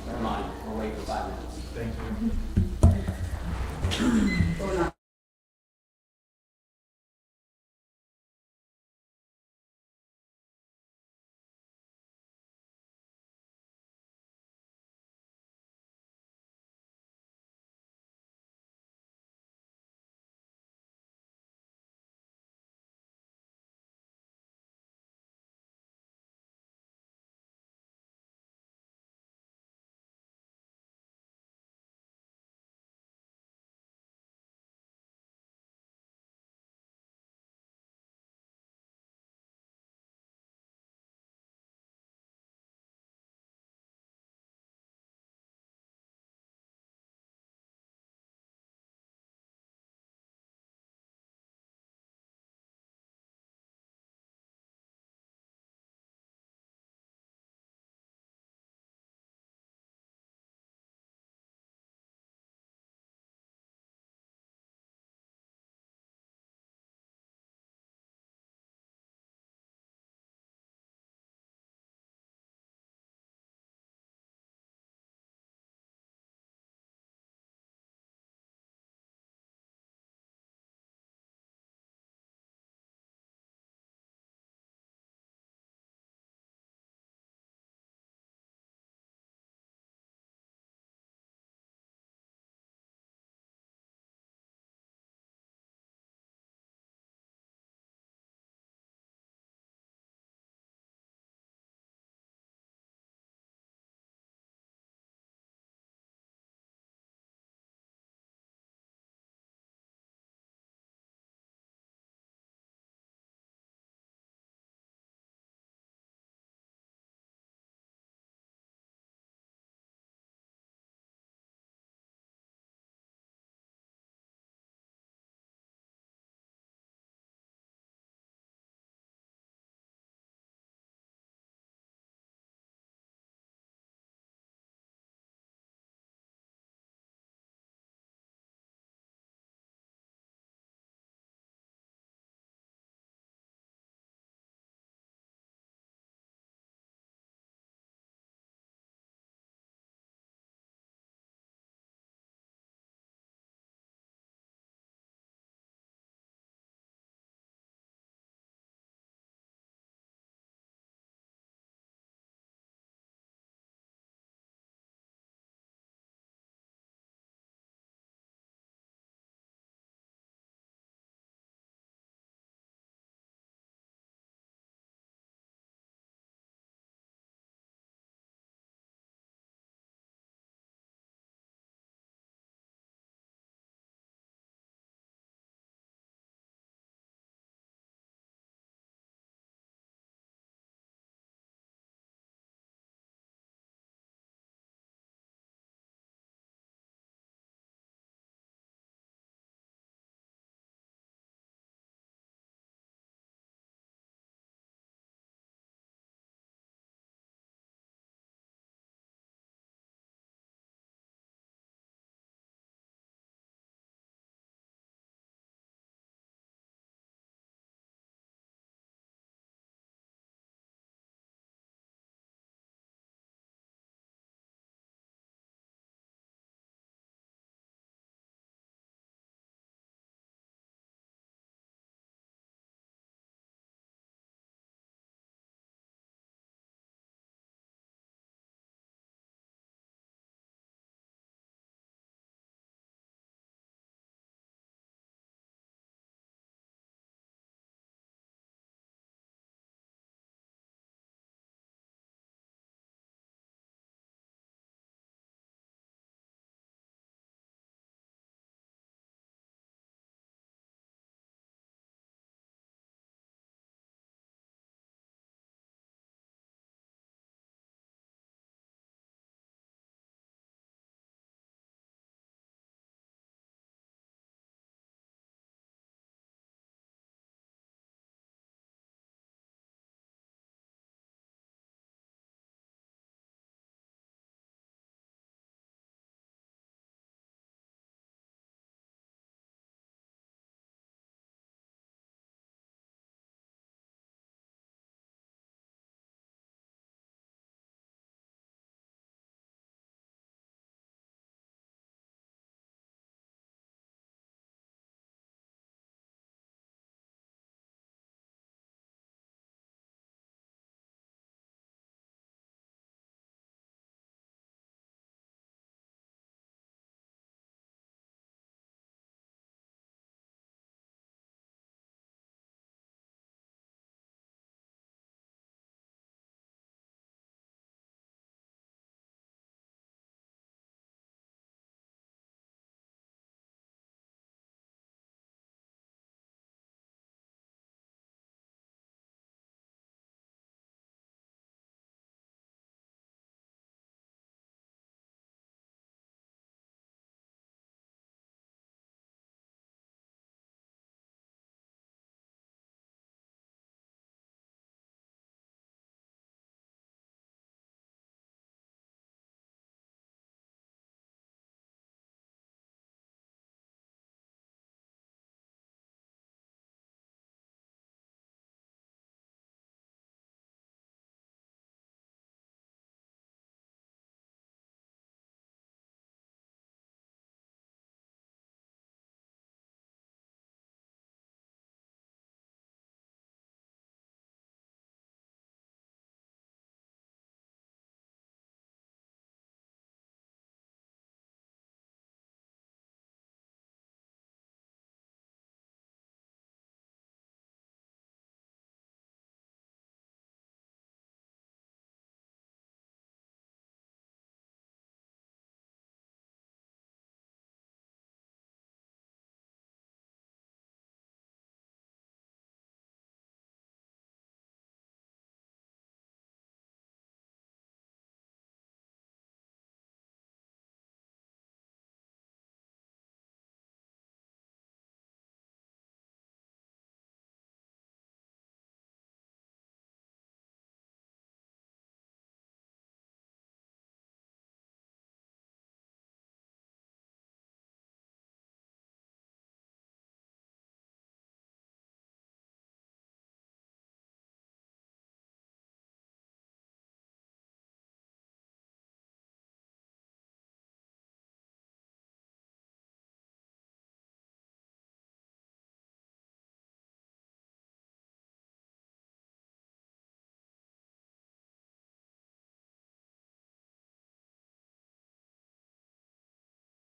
Never mind, we'll wait for 5 minutes. Thank you.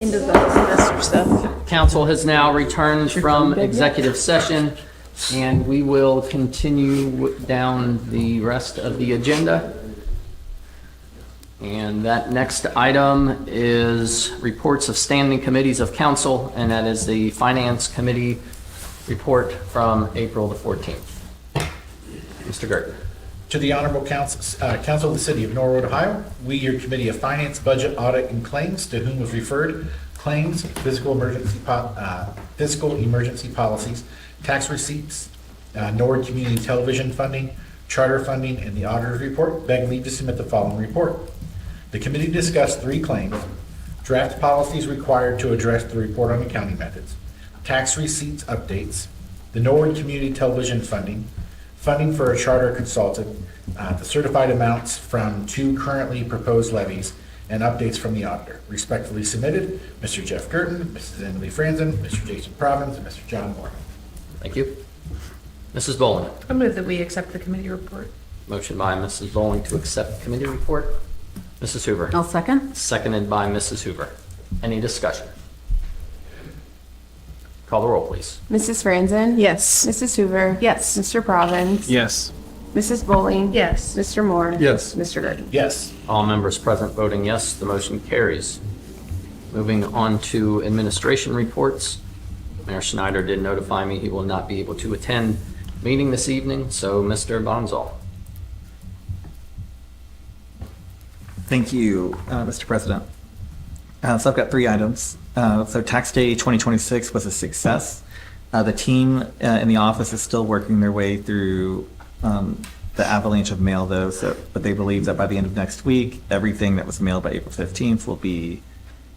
Into the semester stuff. Council has now returned from executive session, and we will continue down the rest of the agenda. And that next item is reports of standing committees of council, and that is the Finance Committee report from April the 14th. Mr. Gerton. To the Honorable Council of the City of Norwood, Ohio, we, your Committee of Finance, Budget, Audit, and Claims, to whom was referred claims, fiscal emergency policies, tax receipts, Norwood Community Television funding, charter funding, and the auditor's report, beg leave to submit the following report. The committee discussed 3 claims, draft policies required to address the report on accounting methods, tax receipts updates, the Norwood Community Television funding for a charter consultant, the certified amounts from 2 currently proposed levies, and updates from the auditor. Respectfully submitted, Mr. Jeff Curtin, Mrs. Emily Franzen, Mr. Jason Provins, and Mr. John Moore. Thank you. Mrs. Bowling. I move that we accept the committee report. Motion by Mrs. Bowling to accept committee report. Mrs. Hoover. I'll second. Seconded by Mrs. Hoover. Any discussion? Call the roll, please. Mrs. Franzen? Yes. Mrs. Hoover? Yes. Mr. Provins? Yes. Mrs. Bowling? Yes. Mr. Moore? Yes. Mr. Gerden? Yes. All members present voting yes, the motion carries. Moving on to administration reports. Mayor Schneider did notify me he will not be able to attend meeting this evening, so Mr. Bonzal. Thank you, Mr. President. So I've got 3 items. So Tax Day 2026 was a success. The team in the office is still working their way through the avalanche of mail, though, but they believe that by the end of next week, everything that was mailed by April 15th will be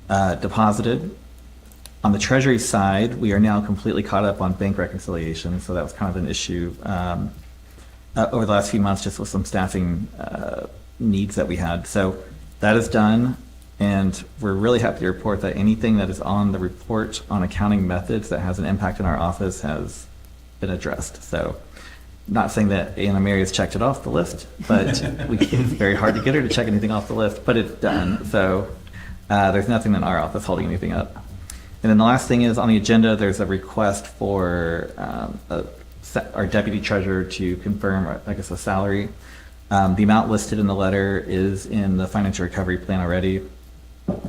deposited. On the Treasury side, we are now completely caught up on bank reconciliation, so that was kind of an issue over the last few months, just with some staffing needs that we had. So that is done, and we're really happy to report that anything that is on the report on accounting methods that has an impact in our office has been addressed. So not saying that Anna Mary has checked it off the list, but it's very hard to get her to check anything off the list, but it's done. So there's nothing in our office holding anything up. And then the last thing is on the agenda, there's a request for our deputy treasurer to confirm, I guess, a salary. The amount listed in the letter is in the financial recovery plan already.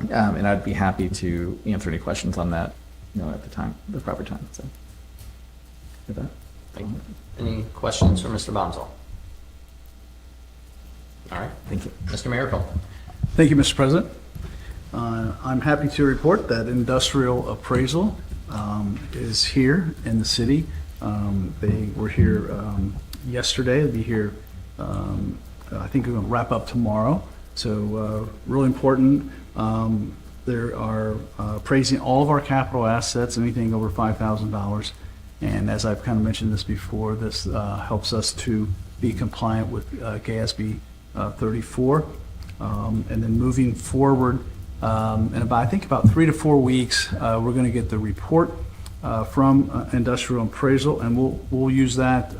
And I'd be happy to answer any questions on that, at the proper time. So with that. Thank you. Any questions for Mr. Bonzal? All right. Thank you. Mr. Miracle. Thank you, Mr. President. I'm happy to report that industrial appraisal is here in the city. They were here yesterday. They'll be here, I think we're going to wrap up tomorrow. So really important. They are appraising all of our capital assets, anything over $5,000. And as I've kind of mentioned this before, this helps us to be compliant with GASB 34. And then moving forward, I think about 3 to 4 weeks, we're going to get the report from Industrial Appraisal, and we'll use that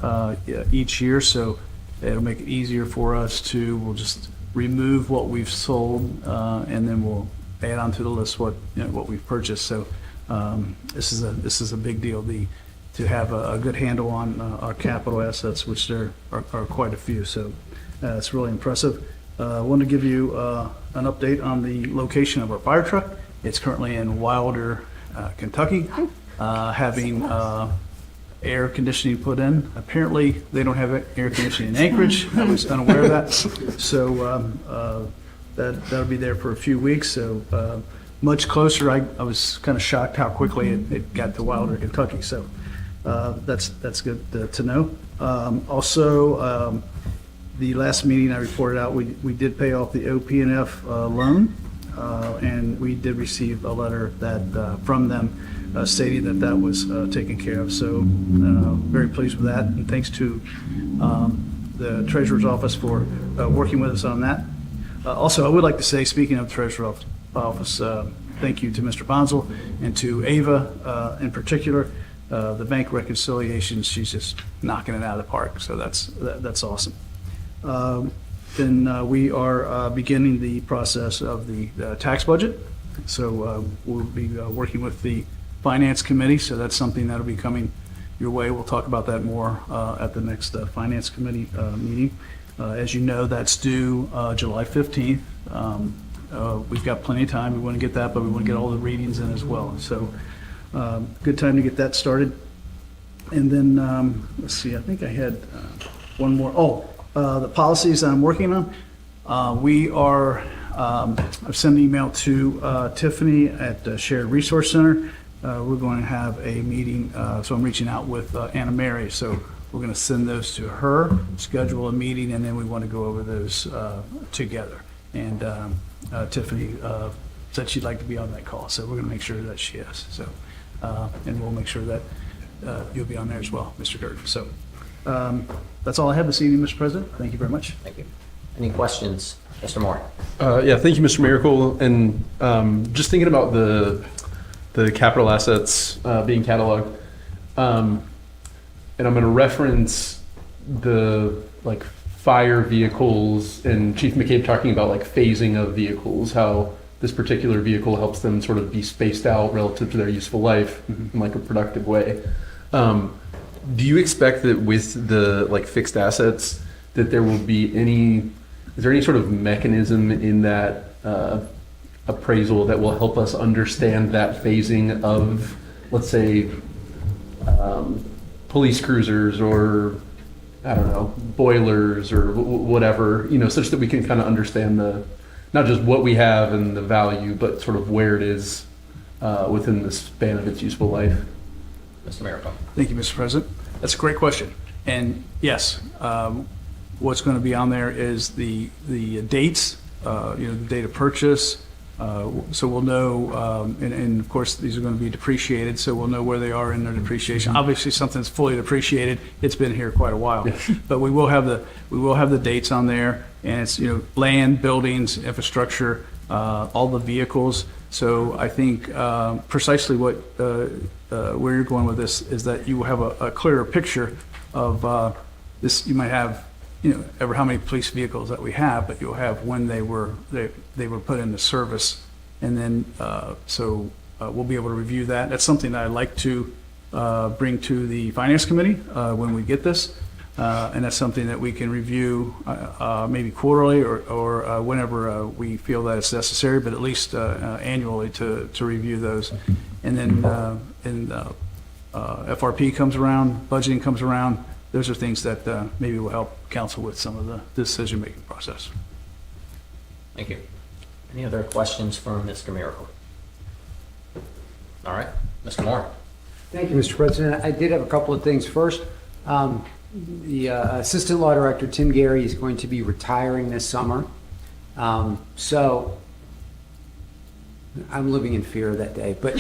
each year. So it'll make it easier for us we'll just remove what we've sold, and then we'll add onto the list what we've purchased. So this is a big deal to have a good handle on our capital assets, which there are quite a few. So it's really impressive. I want to give you an update on the location of our fire truck. It's currently in Wilder, Kentucky, having air conditioning put in. Apparently, they don't have air conditioning in Anchorage. I was unaware of that. So that'll be there for a few weeks. So much closer. I was kind of shocked how quickly it got to Wilder, Kentucky. So that's good to know. Also, the last meeting I reported out, we did pay off the OP&F loan, and we did receive a letter from them stating that was taken care of. So very pleased with that, and thanks to the Treasurer's Office for working with us on that. Also, I would like to say, speaking of the Treasurer's Office, thank you to Mr. Bonzel and to Ava in particular. The bank reconciliation, she's just knocking it out of the park. So that's awesome. Then we are beginning the process of the tax budget. So we'll be working with the Finance Committee, so that's something that'll be coming your way. We'll talk about that more at the next Finance Committee meeting. As you know, that's due July 15th. We've got plenty of time. We want to get that, but we want to get all the readings in as well. So good time to get that started. And then, let's see, I think I had one more. The policies I'm working on. I've sent an email to Tiffany at the Shared Resource Center. We're going to have a meeting, so I'm reaching out with Anna Mary. So we're going to send those to her, schedule a meeting, and then we want to go over those together. And Tiffany said she'd like to be on that call, so we're going to make sure that she is. So, and we'll make sure that you'll be on there as well, Mr. Gerton. So that's all I have this evening, Mr. President. Thank you very much. Thank you. Any questions? Mr. Moore? Yeah, thank you, Mr. Miracle. And just thinking about the capital assets being cataloged, and I'm going to reference the like fire vehicles and Chief McCabe talking about like phasing of vehicles, how this particular vehicle helps them sort of be spaced out relative to their useful life in like a productive way. Do you expect that with the like fixed assets that there will be is there any sort of mechanism in that appraisal that will help us understand that phasing of, let's say, police cruisers or, I don't know, boilers or whatever, such that we can kind of understand not just what we have and the value, but sort of where it is within the span of its useful life? Mr. Miracle? Thank you, Mr. President. That's a great question. And yes, what's going to be on there is the dates, the date of purchase. So we'll know, and of course, these are going to be depreciated, so we'll know where they are in their depreciation. Obviously, something's fully depreciated. It's been here quite a while, but we will have the dates on there, and it's land, buildings, infrastructure, all the vehicles. So I think precisely what where you're going with this is that you will have a clearer picture of this. You might have ever how many police vehicles that we have, but you'll have when they were put into service, and then so we'll be able to review that. That's something that I'd like to bring to the Finance Committee when we get this, and that's something that we can review maybe quarterly or whenever we feel that it's necessary, but at least annually to review those. And then FRP comes around, budgeting comes around. Those are things that maybe will help council with some of the decision-making process. Thank you. Any other questions for Mr. Miracle? All right, Mr. Moore. Thank you, Mr. President. I did have a couple of things. First, the Assistant Law Director, Tim Gary, is going to be retiring this summer. So I'm living in fear of that day. But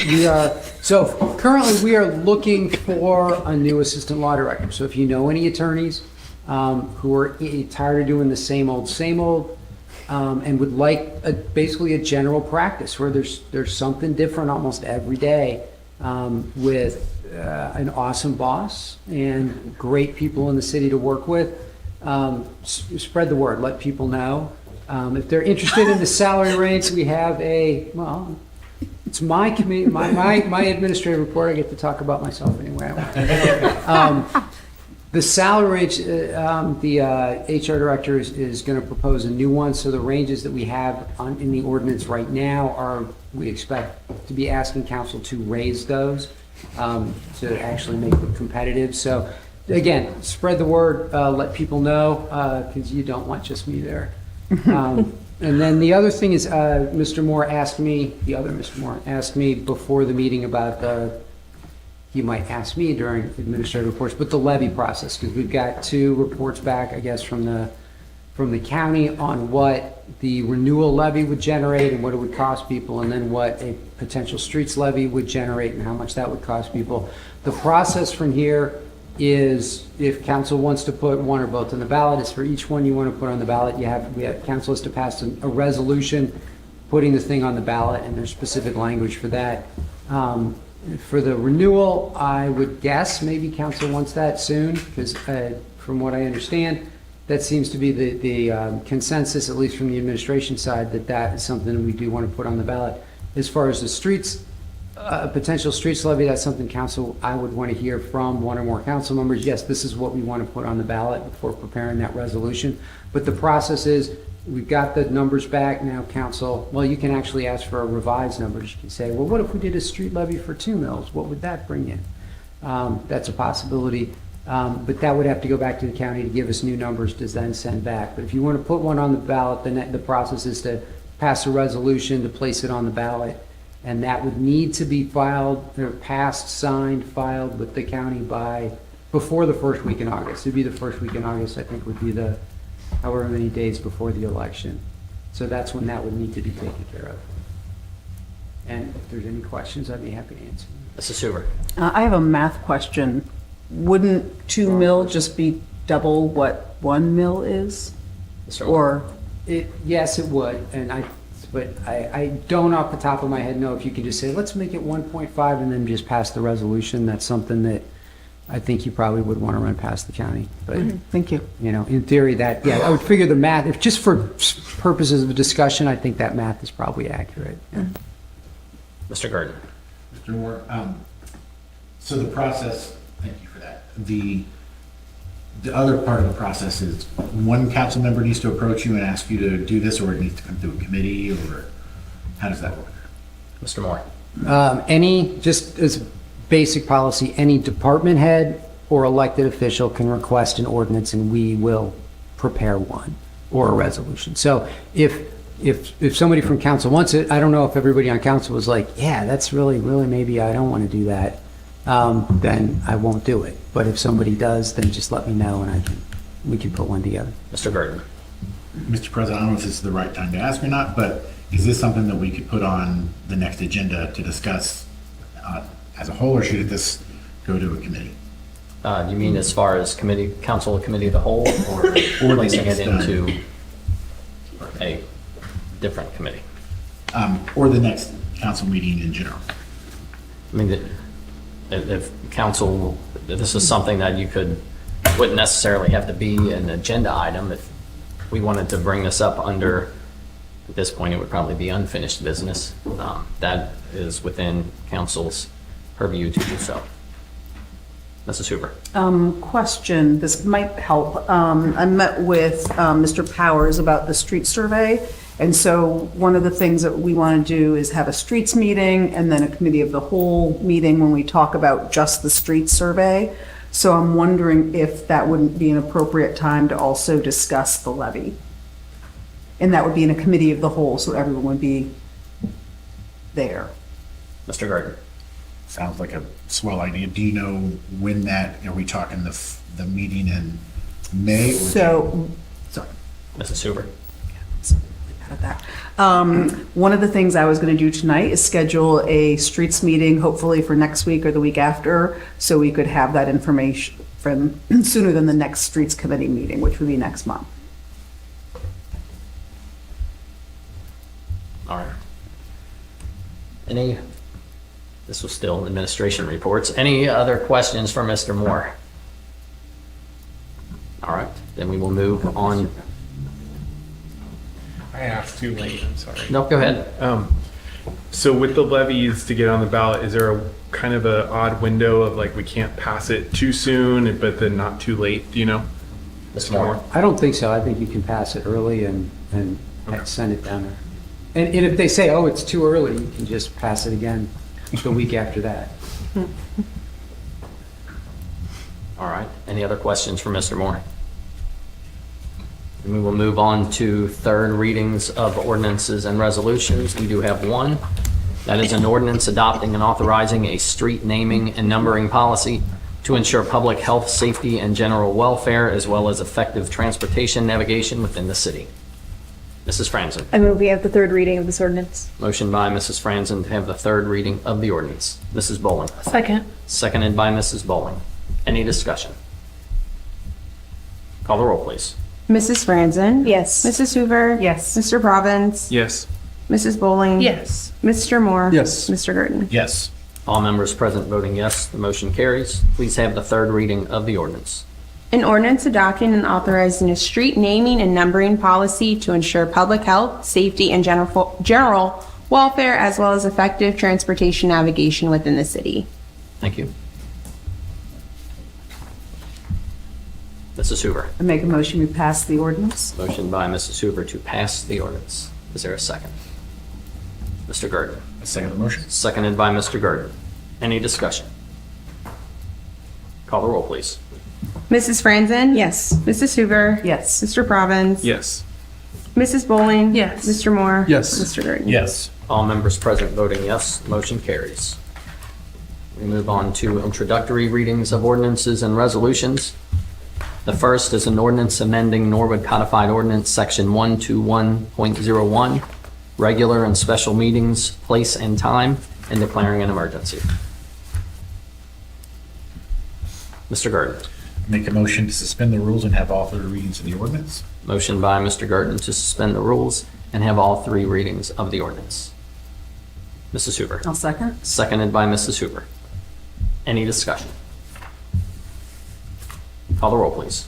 currently we are looking for a new Assistant Law Director. So if you know any attorneys who are tired of doing the same old, and would like basically a general practice where there's something different almost every day, with an awesome boss and great people in the city to work with, spread the word, let people know. If they're interested in the salary range, we have it's my committee, my administrative report. I get to talk about myself anyway I want. The salary range, the HR director is going to propose a new one. So the ranges that we have in the ordinance right now we expect to be asking council to raise those to actually make them competitive. So again, spread the word, let people know, because you don't want just me there. And then the other thing is, Mr. Moore asked me before the meeting about he might ask me during administrative reports, but the levy process, because we've got 2 reports back, I guess, from the county on what the renewal levy would generate and what it would cost people, and then what a potential streets levy would generate and how much that would cost people. The process from here is, if council wants to put one or both on the ballot, is for each one you want to put on the ballot, council has to pass a resolution putting the thing on the ballot, and there's specific language for that. For the renewal, I would guess maybe council wants that soon, because from what I understand, that seems to be the consensus, at least from the administration side, that is something we do want to put on the ballot. As far as the streets, potential streets levy, that's something council, I would want to hear from one or more council members. Yes, this is what we want to put on the ballot before preparing that resolution. But the process is, we've got the numbers back now, council. Well, you can actually ask for a revised numbers. You can say, well, what if we did a street levy for 2 mills? What would that bring in? That's a possibility. But that would have to go back to the county to give us new numbers to then send back. But if you want to put one on the ballot, then the process is to pass a resolution to place it on the ballot. And that would need to be filed, or passed, signed, filed with the county before the first week in August. It'd be the first week in August, I think, would be the however many days before the election. So that's when that would need to be taken care of. And if there's any questions, I'd be happy to answer. Mrs. Hoover. I have a math question. Wouldn't 2 mil just be double what 1 mil is? Mr. Moore. Or, Yes, it would, but I don't off the top of my head know if you could just say, let's make it 1.5 and then just pass the resolution. That's something that I think you probably would want to run past the county. But, thank you. in theory that, I would figure the math, if just for purposes of discussion, I think that math is probably accurate. Yeah. Mr. Gurdon. Mr. Moore, so the process, thank you for that. The other part of the process is one council member needs to approach you and ask you to do this, or it needs to come through a committee, or how does that work? Mr. Moore. Just as basic policy, any department head or elected official can request an ordinance and we will prepare one or a resolution. So if somebody from council wants it, I don't know if everybody on council was like, yeah, that's really, maybe I don't want to do that. Then I won't do it. But if somebody does, then just let me know and we can put one together. Mr. Gurdon. Mr. President, I don't know if this is the right time to ask or not, but is this something that we could put on the next agenda to discuss as a whole, or should this go to a committee? Do you mean as far as council committee of the whole, or placing it into a different committee? Or the next council meeting in general? I mean, if council, this is something that wouldn't necessarily have to be an agenda item. If we wanted to bring this up under, at this point, it would probably be unfinished business. That is within council's purview to do so. Mrs. Hoover. Question, this might help. I met with Mr. Powers about the street survey. And so one of the things that we want to do is have a streets meeting and then a committee of the whole meeting when we talk about just the street survey. So I'm wondering if that wouldn't be an appropriate time to also discuss the levy. And that would be in a committee of the whole, so everyone would be there. Mr. Gardner. Sounds like a swell idea. Do you know when that, are we talking the meeting in May? Or So, sorry. Mrs. Hoover. One of the things I was going to do tonight is schedule a streets meeting, hopefully for next week or the week after, so we could have that information from sooner than the next streets committee meeting, which would be next month. All right. This was still administration reports. Any other questions for Mr. Moore? All right, then we will move on. I asked too late, I'm sorry. No, go ahead. So with the levies to get on the ballot, is there a kind of an odd window of like we can't pass it too soon, but then not too late, do you know? Mr. Moore. I don't think so. I think you can pass it early and Okay. send it down there. And if they say, oh, it's too early, you can just pass it again the week after that. All right, any other questions for Mr. Moore? And we will move on to third readings of ordinances and resolutions. We do have one. That is an ordinance adopting and authorizing a street naming and numbering policy to ensure public health, safety, and general welfare, as well as effective transportation navigation within the city. Mrs. Franzen. I move we have the third reading of this ordinance. Motion by Mrs. Franzen to have the third reading of the ordinance. Mrs. Bowling. Second. Seconded by Mrs. Bowling. Any discussion? Call the roll, please. Mrs. Franzen? Yes. Mrs. Hoover? Yes. Mr. Province? Yes. Mrs. Bowling? Yes. Mr. Moore? Yes. Mr. Gurdon? Yes. All members present voting yes, the motion carries. Please have the third reading of the ordinance. An ordinance adopting and authorizing a street naming and numbering policy to ensure public health, safety, and general welfare, as well as effective transportation navigation within the city. Thank you. Mrs. Hoover. I make a motion we pass the ordinance. Motion by Mrs. Hoover to pass the ordinance. Is there a second? Mr. Gurdon. I second the motion. Seconded by Mr. Gurdon. Any discussion? Call the roll, please. Mrs. Franzen? Yes. Mrs. Hoover? Yes. Mr. Provence? Yes. Mrs. Bowling? Yes. Mr. Moore? Yes. Mr. Gurdon? Yes. All members present voting yes, motion carries. We move on to introductory readings of ordinances and resolutions. The first is an ordinance amending Norwood Codified Ordinance Section 121.01, regular and special meetings, place and time, and declaring an emergency. Mr. Gurdon. Make a motion to suspend the rules and have all three readings of the ordinance. Motion by Mr. Gurdon to suspend the rules and have all three readings of the ordinance. Mrs. Hoover. I'll second. Seconded by Mrs. Hoover. Any discussion? Call the roll, please.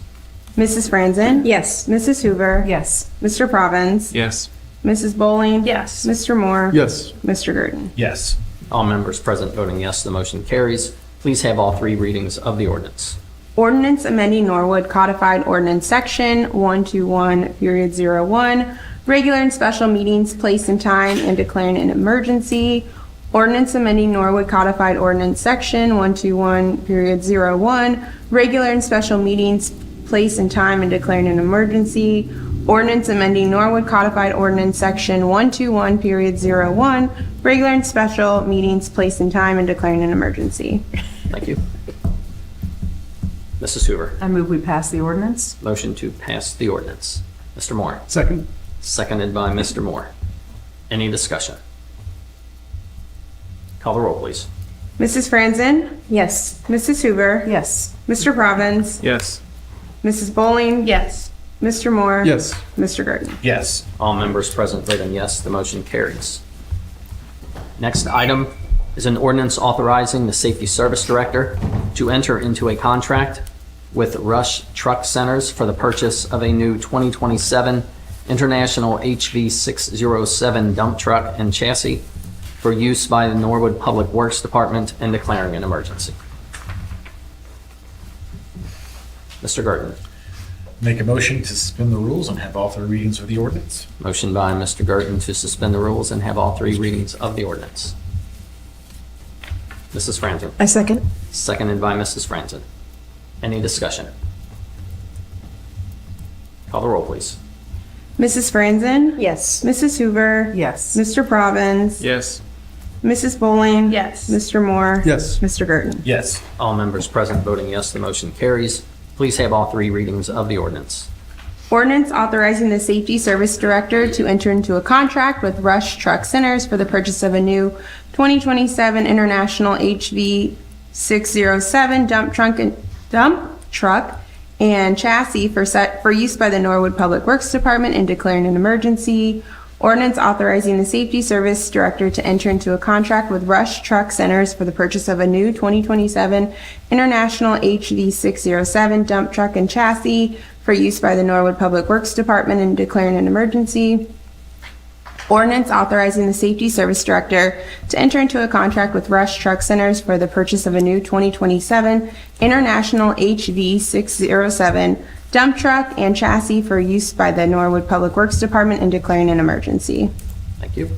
Mrs. Franzen? Yes. Mrs. Hoover? Yes. Mr. Provence? Yes. Mrs. Bowling? Yes. Mr. Moore? Yes. Mr. Gurdon? Yes. All members present voting yes, the motion carries. Please have all three readings of the ordinance. Ordinance amending Norwood Codified Ordinance Section 121.01, regular and special meetings, place and time, and declaring an emergency. Ordinance amending Norwood Codified Ordinance Section 121.01, regular and special meetings, place and time, and declaring an emergency. Ordinance amending Norwood Codified Ordinance Section 121.01, regular and special meetings, place and time, and declaring an emergency. Thank you. Mrs. Hoover. I move we pass the ordinance. Motion to pass the ordinance. Mr. Moore. Second? Seconded by Mr. Moore. Any discussion? Call the roll, please. Mrs. Franzen? Yes. Mrs. Hoover? Yes. Mr. Provence? Yes. Mrs. Bowling? Yes. Mr. Moore? Yes. Mr. Gurdon? Yes. All members present voting yes, the motion carries. Next item is an ordinance authorizing the Safety Service Director to enter into a contract with Rush Truck Centers for the purchase of a new 2027 International HV 607 dump truck and chassis for use by the Norwood Public Works Department and declaring an emergency. Mr. Gurdon. Make a motion to suspend the rules and have all three readings of the ordinance. Motion by Mr. Gurdon to suspend the rules and have all three readings of the ordinance. Mrs. Franzen. I second. Seconded by Mrs. Franzen. Any discussion? Call the roll, please. Mrs. Franzen? Yes. Mrs. Hoover? Yes. Mr. Provence? Yes. Mrs. Bowling? Yes. Mr. Moore? Yes. Mr. Gurdon? Yes. All members present voting yes, the motion carries. Please have all three readings of the ordinance. Ordinance authorizing the Safety Service Director to enter into a contract with Rush Truck Centers for the purchase of a new 2027 International HV 607 dump truck and chassis for use by the Norwood Public Works Department and declaring an emergency. Ordinance authorizing the Safety Service Director to enter into a contract with Rush Truck Centers for the purchase of a new 2027 International HV 607 dump truck and chassis for use by the Norwood Public Works Department and declaring an emergency. Ordinance authorizing the Safety Service Director to enter into a contract with Rush Truck Centers for the purchase of a new 2027 International HV 607 dump truck and chassis for use by the Norwood Public Works Department and declaring an emergency. Thank you.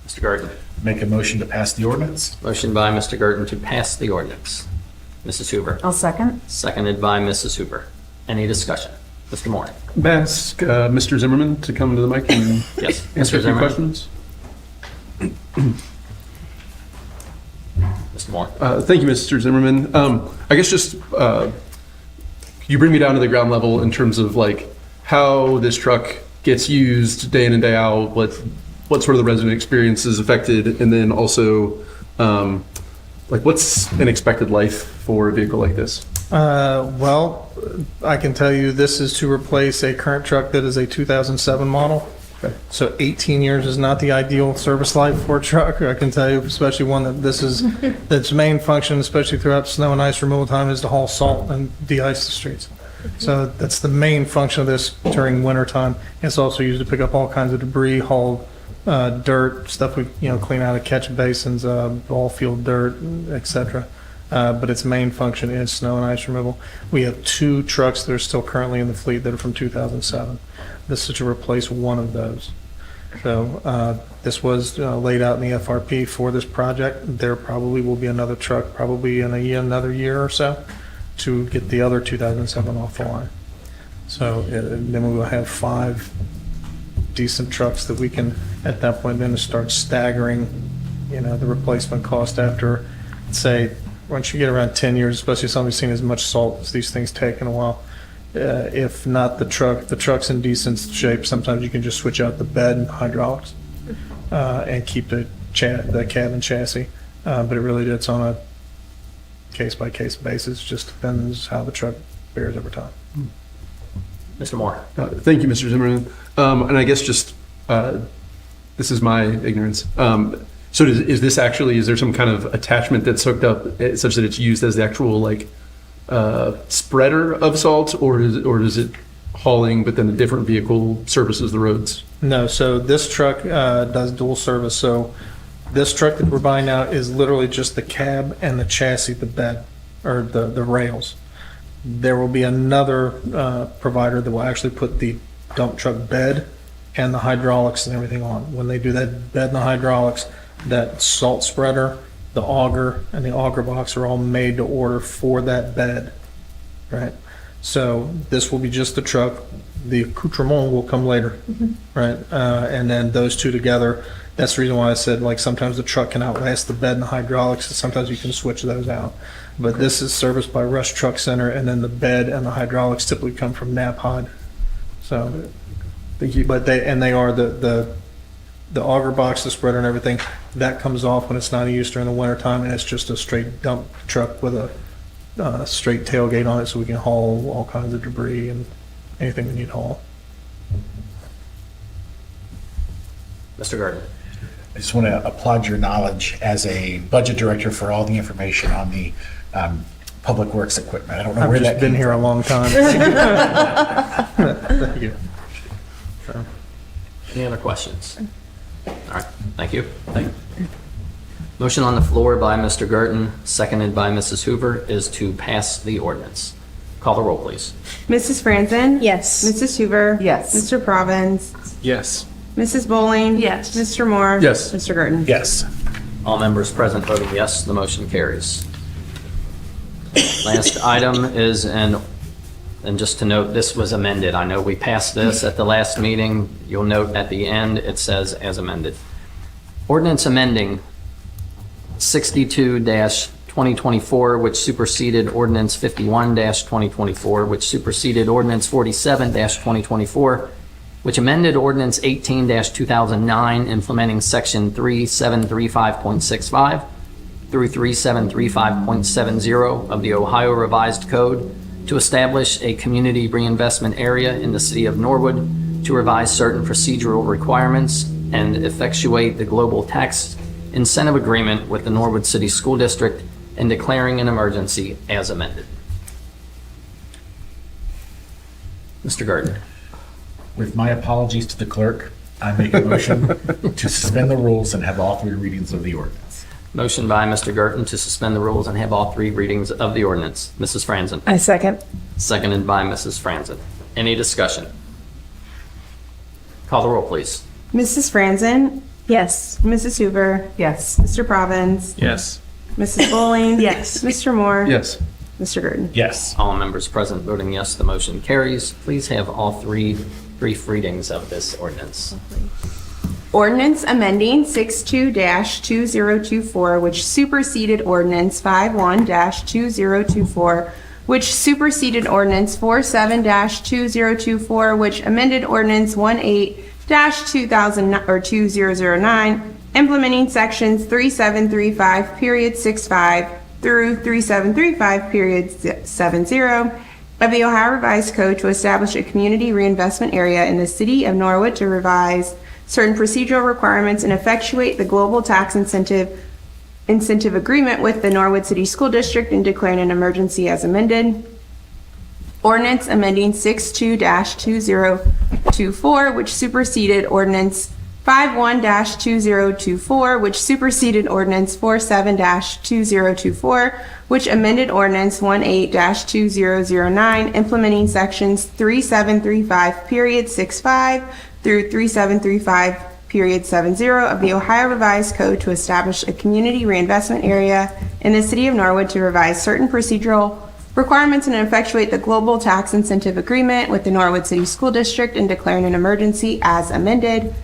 Mr. Gurdon. Make a motion to pass the ordinance. Motion by Mr. Gurdon to pass the ordinance. Mrs. Hoover. I'll second. Seconded by Mrs. Hoover. Any discussion? Mr. Moore. May I ask Mr. Zimmerman to come to the mic and Yes. answer a few Zimmerman. questions? Mr. Moore. Thank you, Mr. Zimmerman. I guess just you bring me down to the ground level in terms of like how this truck gets used day in and day out, what sort of the resident experience is affected, and then also like what's an expected life for a vehicle like this? Well, I can tell you this is to replace a current truck that is a 2007 model. Okay. So 18 years is not the ideal service life for a truck. I can tell you, especially one that this is, its main function, especially throughout snow and ice removal time, is to haul salt and de-ice the streets. So that's the main function of this during winter time. It's also used to pick up all kinds of debris, haul dirt, stuff we clean out of catch basins, ball field dirt, etc. But its main function is snow and ice removal. We have 2 trucks that are still currently in the fleet that are from 2007. This is to replace one of those. So this was laid out in the FRP for this project. There probably will be another truck, probably in another year or so, to get the other 2007 off the line. So then we will have 5 decent trucks that we can, at that point, then start staggering, the replacement cost after, say, once you get around 10 years, especially something seen as much salt as these things take in a while. If not the truck's in decent shape, sometimes you can just switch out the bed and hydraulics and keep the cab and chassis. But it really, it's on a case-by-case basis, just depends how the truck bears over time. Mr. Moore. Thank you, Mr. Zimmerman. And I guess just, this is my ignorance. So is there some kind of attachment that's hooked up such that it's used as the actual spreader of salt, or is it hauling, but then a different vehicle services the roads? No, so this truck does dual service. So this truck that we're buying now is literally just the cab and the chassis, the bed, or the rails. There will be another provider that will actually put the dump truck bed and the hydraulics and everything on. When they do that bed and the hydraulics, that salt spreader, the auger, and the auger box are all made to order for that bed, right? So this will be just the truck. The accoutrement will come later, right? And then those two together, that's the reason why I said, sometimes the truck can outlast the bed and the hydraulics, and sometimes you can switch those out. But this is serviced by Rush Truck Center, and then the bed and the hydraulics typically come from Naphod. So, thank you. But they are the auger box, the spreader and everything, that comes off when it's not in use during the winter time, and it's just a straight dump truck with a straight tailgate on it, so we can haul all kinds of debris and anything we need to haul. Mr. Gardner. I just want to applaud your knowledge as a budget director for all the information on the public works equipment. I don't know where that I've just been here a long time. Thank you. Any other questions? All right, thank you. Motion on the floor by Mr. Gerton, seconded by Mrs. Hoover, is to pass the ordinance. Call the roll, please. Mrs. Franzen? Yes. Mrs. Hoover? Yes. Mr. Provence? Yes. Mrs. Bowling? Yes. Mr. Moore? Yes. Mr. Gerton? Yes. All members present voting yes, the motion carries. Last item is and just to note, this was amended. I know we passed this at the last meeting. You'll note at the end, it says as amended. Ordinance amending 62-2024, which superseded Ordinance 51-2024, which superseded Ordinance 47-2024, which amended Ordinance 18-2009, implementing Section 3735.65 through 3735.70 of the Ohio Revised Code to establish a community reinvestment area in the city of Norwood, to revise certain procedural requirements, and effectuate the global tax incentive agreement with the Norwood City School District, and declaring an emergency as amended. Mr. Gardner. With my apologies to the clerk, I make a motion to suspend the rules and have all 3 readings of the ordinance. Motion by Mr. Gerton to suspend the rules and have all 3 readings of the ordinance. Mrs. Franzen. I second. Seconded by Mrs. Franzen. Any discussion? Call the roll, please. Mrs. Franzen? Yes. Mrs. Hoover? Yes. Mr. Provence? Yes. Mrs. Bowling? Yes. Mr. Moore? Yes. Mr. Gerton? Yes. All members present voting yes, the motion carries. Please have all 3 brief readings of this ordinance. Ordinance amending 62-2024, which superseded Ordinance 51-2024, which superseded Ordinance 47-2024, which amended Ordinance 18-2009, implementing Sections 3735.65 through 3735.70 of the Ohio Revised Code to establish a community reinvestment area in the city of Norwood, to revise certain procedural requirements and effectuate the global tax incentive agreement with the Norwood City School District, and declaring an emergency as amended. Ordinance amending 62-2024, which superseded Ordinance 51-2024, which superseded Ordinance 47-2024, which amended Ordinance 18-2009, implementing Sections 3735.65 through 3735.70 of the Ohio Revised Code to establish a community reinvestment area in the city of Norwood, to revise certain procedural requirements and effectuate the global tax incentive agreement with the Norwood City School District and declaring an emergency as amended.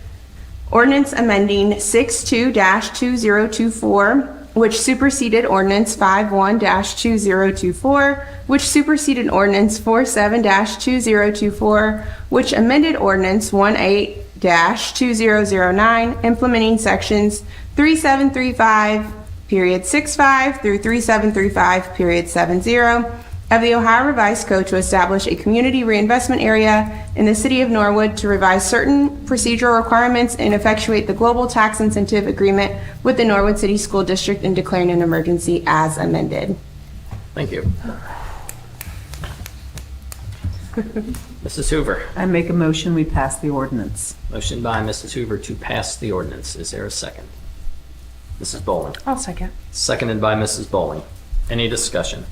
Ordinance amending 62-2024, which superseded Ordinance 51-2024, which superseded Ordinance 47-2024, which amended Ordinance 18-2009, implementing Sections 3735.65 through 3735.70 of the Ohio Revised Code to establish a community reinvestment area in the city of Norwood, to revise certain procedural requirements and effectuate the global tax incentive agreement with the Norwood City School District and declaring an emergency as amended. Thank you. Mrs. Hoover. I make a motion, we pass the ordinance. Motion by Mrs. Hoover to pass the ordinance. Is there a second? Mrs. Bowling. I'll second. Seconded by Mrs. Bowling. Any discussion?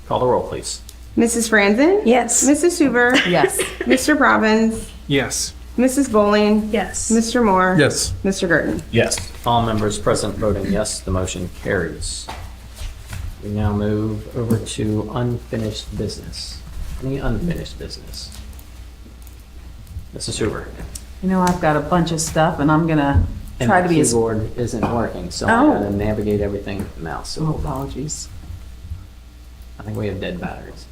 Call the roll, please. Mrs. Franzen? Yes. Mrs. Hoover? Yes. Mr. Robbins? Yes. Mrs. Bowling? Yes. Mr. Moore? Yes. Mr. Girton? Yes. All members present voting yes, the motion carries. We now move over to unfinished business. Any unfinished business? Mrs. Hoover. You know, I've got a bunch of stuff, and I'm gonna And try the to be as... keyboard isn't working, so Oh. I'm going to navigate everything with the mouse. So Oh, hold on. apologies. I think we have dead batteries.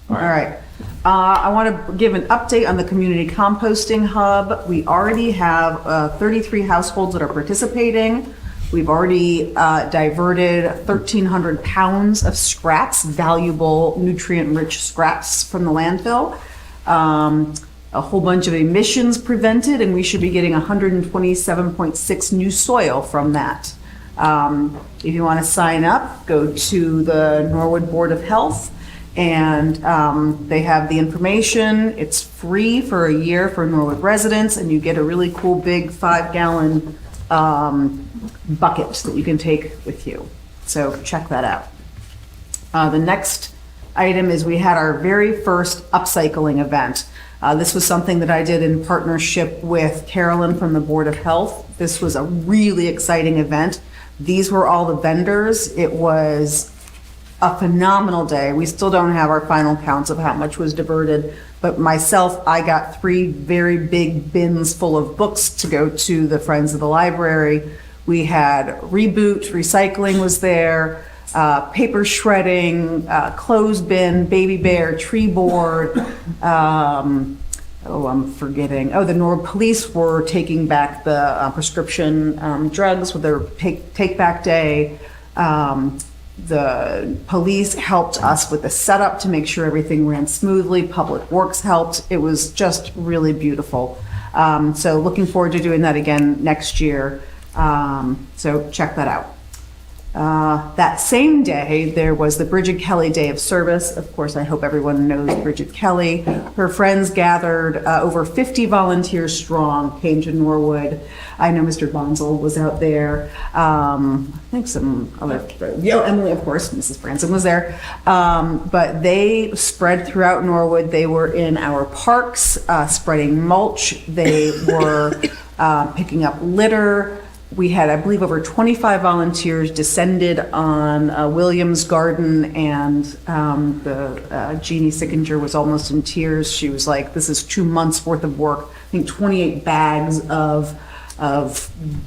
All right. I want to give an update on the community composting hub. We already have 33 households that are participating. We've already diverted 1,300 pounds of scraps, valuable nutrient-rich scraps from the landfill. A whole bunch of emissions prevented, and we should be getting 127.6 new soil from that. If you want to sign up, go to the Norwood Board of Health, and they have the information. It's free for a year for Norwood residents, and you get a really cool big 5-gallon bucket that you can take with you. So check that out. The next item is we had our very first upcycling event. This was something that I did in partnership with Carolyn from the Board of Health. This was a really exciting event. These were all the vendors. It was a phenomenal day. We still don't have our final counts of how much was diverted, but myself, I got 3 very big bins full of books to go to the Friends of the Library. We had Reboot, recycling was there, paper shredding, clothes bin, baby bear, tree board. I'm forgetting. Oh, the Norwood police were taking back the prescription drugs with their take back day. The police helped us with the setup to make sure everything ran smoothly. Public Works helped. It was just really beautiful. So looking forward to doing that again next year. So check that out. That same day, there was the Bridget Kelly Day of Service. Of course, I hope everyone knows Bridget Kelly. Her friends gathered, over 50 volunteers strong, came to Norwood. I know Mr. Bonzel was out there. I think some other, Emily, of course, Mrs. Branson was there. But they spread throughout Norwood. They were in our parks, spreading mulch. They were picking up litter. We had, I believe, over 25 volunteers descended on Williams Garden, and Jeannie Sickinger was almost in tears. She was like, this is 2 months worth of work. I think 28 bags of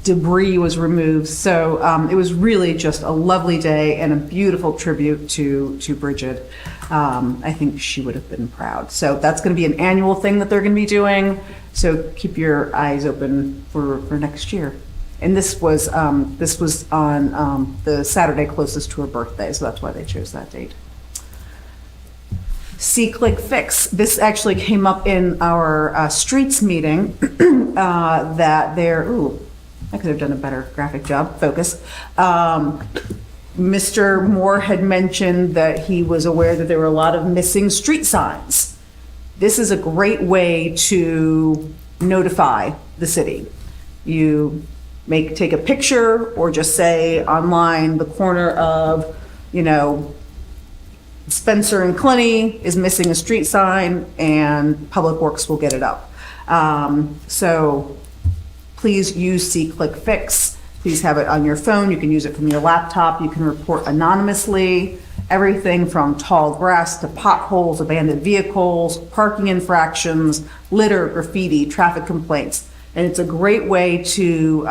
debris was removed. So it was really just a lovely day and a beautiful tribute to Bridget. I think she would have been proud. So that's going to be an annual thing that they're going to be doing. So keep your eyes open for next year. And this was on the Saturday closest to her birthday, so that's why they chose that date. See, Click, Fix. This actually came up in our streets meeting that they're, I could have done a better graphic job, focus. Mr. Moore had mentioned that he was aware that there were a lot of missing street signs. This is a great way to notify the city. You take a picture or just say online the corner of, Spencer and Clenny is missing a street sign, and Public Works will get it up. So please use See-Click Fix. Please have it on your phone. You can use it from your laptop. You can report anonymously. Everything from tall grass to potholes, abandoned vehicles, parking infractions, litter, graffiti, traffic complaints. And it's a great way to,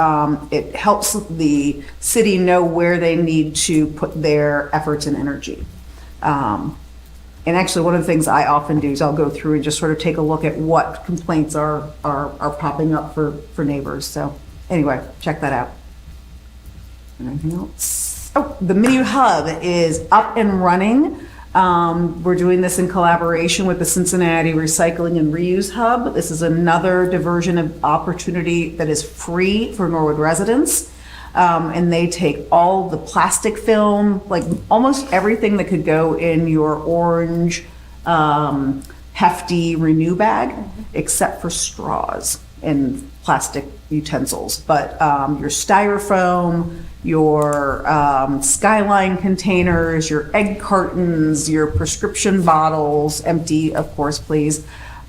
it helps the city know where they need to put their efforts and energy. And actually, one of the things I often do is I'll go through and just sort of take a look at what complaints are popping up for neighbors. So anyway, check that out. Anything else? Oh, the mini hub is up and running. We're doing this in collaboration with the Cincinnati Recycling and Reuse Hub. This is another diversion of opportunity that is free for Norwood residents. And they take all the plastic film, like almost everything that could go in your orange, hefty Renew bag, except for straws and plastic utensils. But your styrofoam, your Skyline containers, your egg cartons, your prescription bottles, empty, of course, please.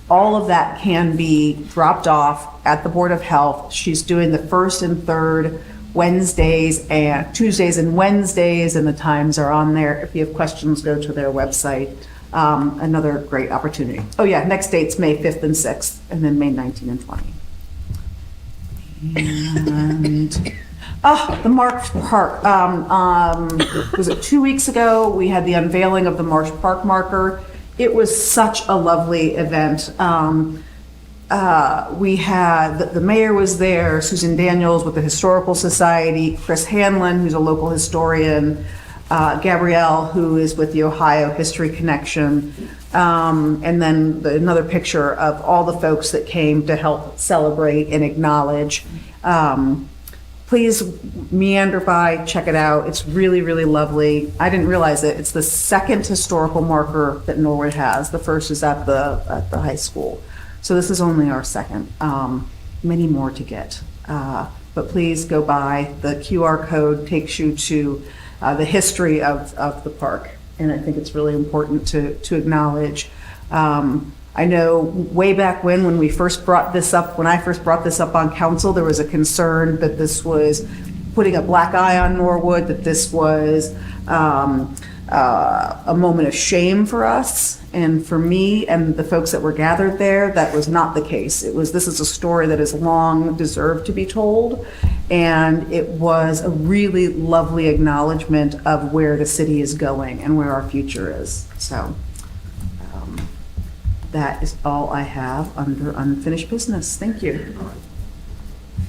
All of that can be dropped off at the Board of Health. She's doing the first and third Wednesdays and Tuesdays and Wednesdays, and the times are on there. If you have questions, go to their website. Another great opportunity. Oh yeah, next date's May 5th and 6th, and then May 19 and 20. And the Marsh Park. Was it 2 weeks ago? We had the unveiling of the Marsh Park marker. It was such a lovely event. We had, the mayor was there, Susan Daniels with the Historical Society, Chris Hanlon, who's a local historian, Gabrielle, who is with the Ohio History Connection, and then another picture of all the folks that came to help celebrate and acknowledge. Please meander by, check it out. It's really, really lovely. I didn't realize it. It's the second historical marker that Norwood has. The first is at the high school. So this is only our second. Many more to get. But please go by. The QR code takes you to the history of the park. And I think it's really important to acknowledge. I know way back when I first brought this up on council, there was a concern that this was putting a black eye on Norwood, that this was a moment of shame for us. And for me and the folks that were gathered there, that was not the case. This is a story that has long deserved to be told. And it was a really lovely acknowledgement of where the city is going and where our future is. So that is all I have under unfinished business. Thank you.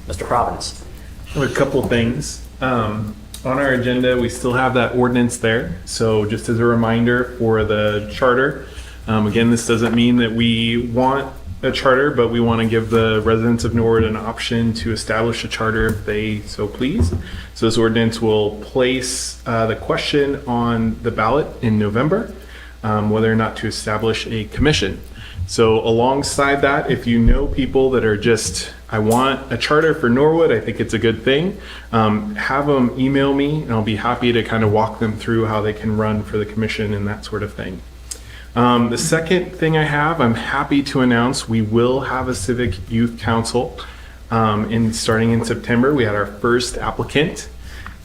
Mr. Providence. I have a couple things. On our agenda, we still have that ordinance there. So just as a reminder for the charter, again, this doesn't mean that we want a charter, but we want to give the residents of Norwood an option to establish a charter if they so please. So this ordinance will place the question on the ballot in November, whether or not to establish a commission. So alongside that, if you know people that are just, I want a charter for Norwood, I think it's a good thing, have them email me and I'll be happy to kind of walk them through how they can run for the commission and that sort of thing. The second thing I have, I'm happy to announce we will have a Civic Youth Council starting in September. We had our first applicant.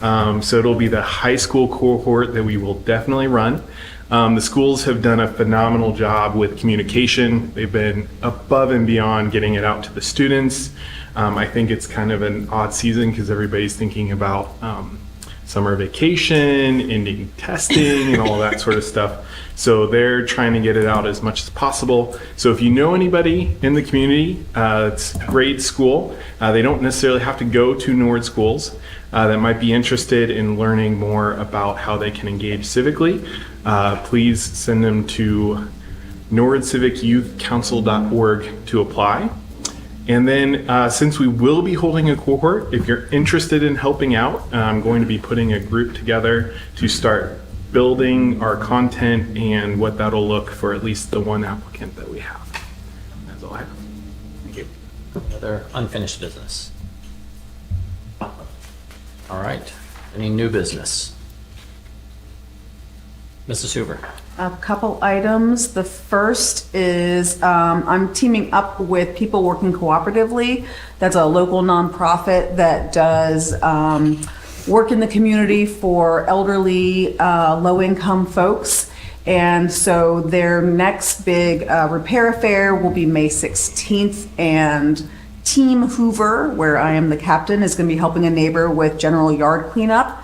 So it'll be the high school cohort that we will definitely run. The schools have done a phenomenal job with communication. They've been above and beyond getting it out to the students. I think it's kind of an odd season because everybody's thinking about summer vacation, ending testing, and all that sort of stuff. So they're trying to get it out as much as possible. So if you know anybody in the community, it's a great school. They don't necessarily have to go to Norwood schools that might be interested in learning more about how they can engage civically. Please send them to norwoodcivicyouthcouncil.org to apply. And then since we will be holding a cohort, if you're interested in helping out, I'm going to be putting a group together to start building our content and what that'll look for at least the one applicant that we have. That's all I have. Thank you. Other unfinished business? All right. Any new business? Mrs. Hoover. A couple items. The first is I'm teaming up with People Working Cooperatively. That's a local nonprofit that does work in the community for elderly, low-income folks. And so their next big repair affair will be May 16th, and Team Hoover, where I am the captain, is going to be helping a neighbor with general yard cleanup.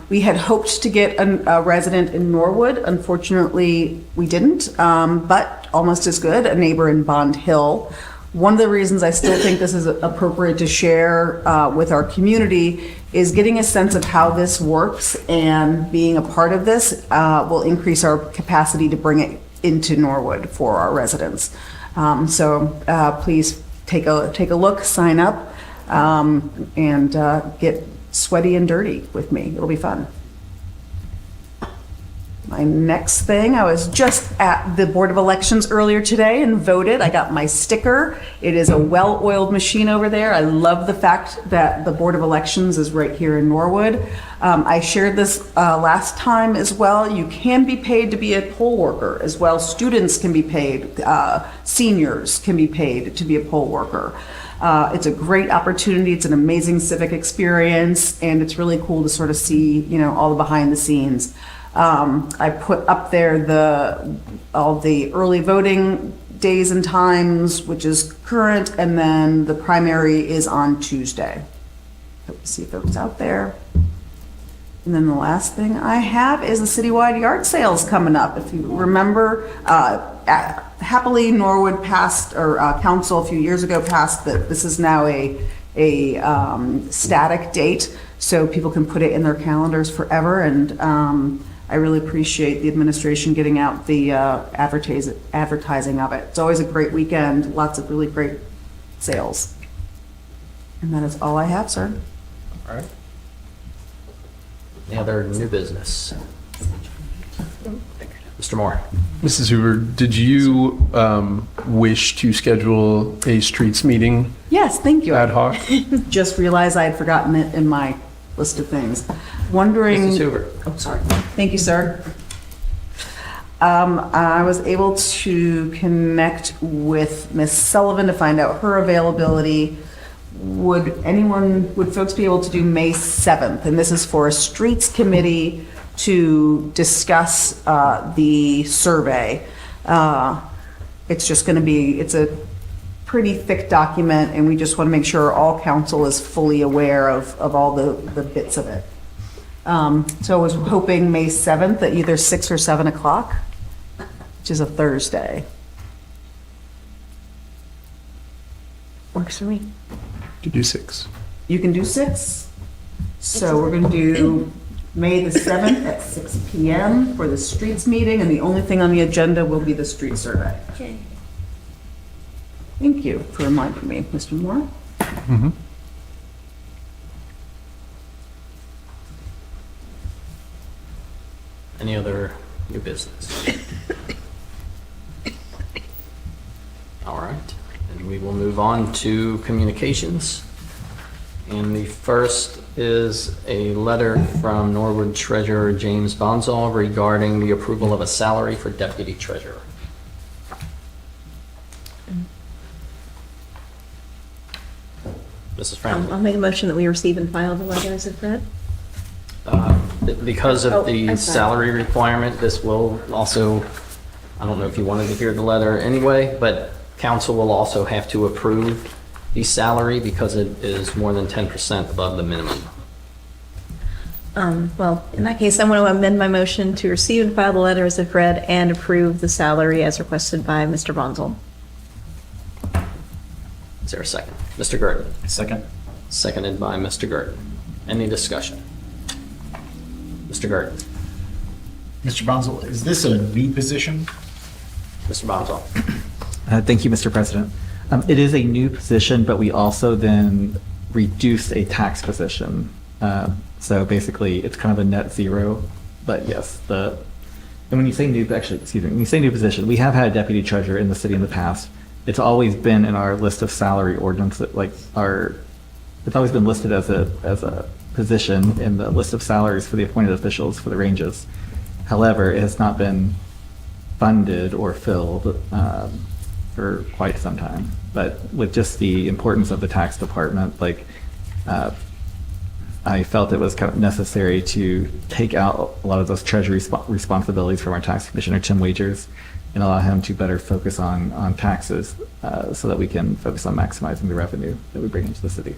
We had hoped to get a resident in Norwood. Unfortunately, we didn't, but almost as good, a neighbor in Bond Hill. One of the reasons I still think this is appropriate to share with our community is getting a sense of how this works, and being a part of this will increase our capacity to bring it into Norwood for our residents. So please take a look, sign up, and get sweaty and dirty with me. It'll be fun. My next thing, I was just at the Board of Elections earlier today and voted. I got my sticker. It is a well-oiled machine over there. I love the fact that the Board of Elections is right here in Norwood. I shared this last time as well. You can be paid to be a poll worker as well. Students can be paid. Seniors can be paid to be a poll worker. It's a great opportunity. It's an amazing civic experience, and it's really cool to sort of see, all the behind the scenes. I put up there all the early voting days and times, which is current, and then the primary is on Tuesday. Hope to see folks out there. And then the last thing I have is the citywide yard sales coming up. If you remember, happily Norwood passed, or council a few years ago passed, that this is now a static date, so people can put it in their calendars forever. And I really appreciate the administration getting out the advertising of it. It's always a great weekend, lots of really great sales. And that is all I have, sir. All right. Any other new business? Mr. Moore. Mrs. Hoover, did you wish to schedule a streets meeting Yes, thank you. ad hoc? Just realized I had forgotten it in my list of things. Wondering. Mrs. Hoover. Oh, sorry. Thank you, sir. I was able to connect with Miss Sullivan to find out her availability. Would folks be able to do May 7th? And this is for a streets committee to discuss the survey. It's just going to be, it's a pretty thick document, and we just want to make sure all council is fully aware of all the bits of it. So I was hoping May 7th at either 6 or 7 o'clock, which is a Thursday. Works for me. To do 6. You can do 6. So we're going to do May the 7th at 6 p.m. for the streets meeting, and the only thing on the agenda will be the street survey. Okay. Thank you for reminding me, Mr. Moore. Mm-hmm. Any other new business? All right, and we will move on to communications. And the first is a letter from Norwood Treasurer James Bonsall regarding the approval of a salary for Deputy Treasurer. Mrs. Franklin. I'll make a motion that we receive and file the letter as if read. Because Oh, of the I'm sorry. salary requirement, this will also, I don't know if you wanted to hear the letter anyway, but council will also have to approve the salary because it is more than 10% above the minimum. Well, in that case, I want to amend my motion to receive and file the letter as if read and approve the salary as requested by Mr. Bonsall. Is there a second? Mr. Gurton. Second. Seconded by Mr. Gurton. Any discussion? Mr. Gurton. Mr. Bonsall, is this a new position? Mr. Bonsall. Thank you, Mr. President. It is a new position, but we also then reduced a tax position. So basically, it's kind of a net zero. But yes, and when you say new, actually, excuse me, when you say new position, we have had a deputy treasurer in the city in the past. It's always been in our list of salary ordinance, it's always been listed as a position in the list of salaries for the appointed officials for the ranges. However, it has not been funded or filled for quite some time. But with just the importance of the tax department, I felt it was kind of necessary to take out a lot of those treasury responsibilities from our tax commissioner, Tim Wagers, and allow him to better focus on taxes so that we can focus on maximizing the revenue that we bring into the city.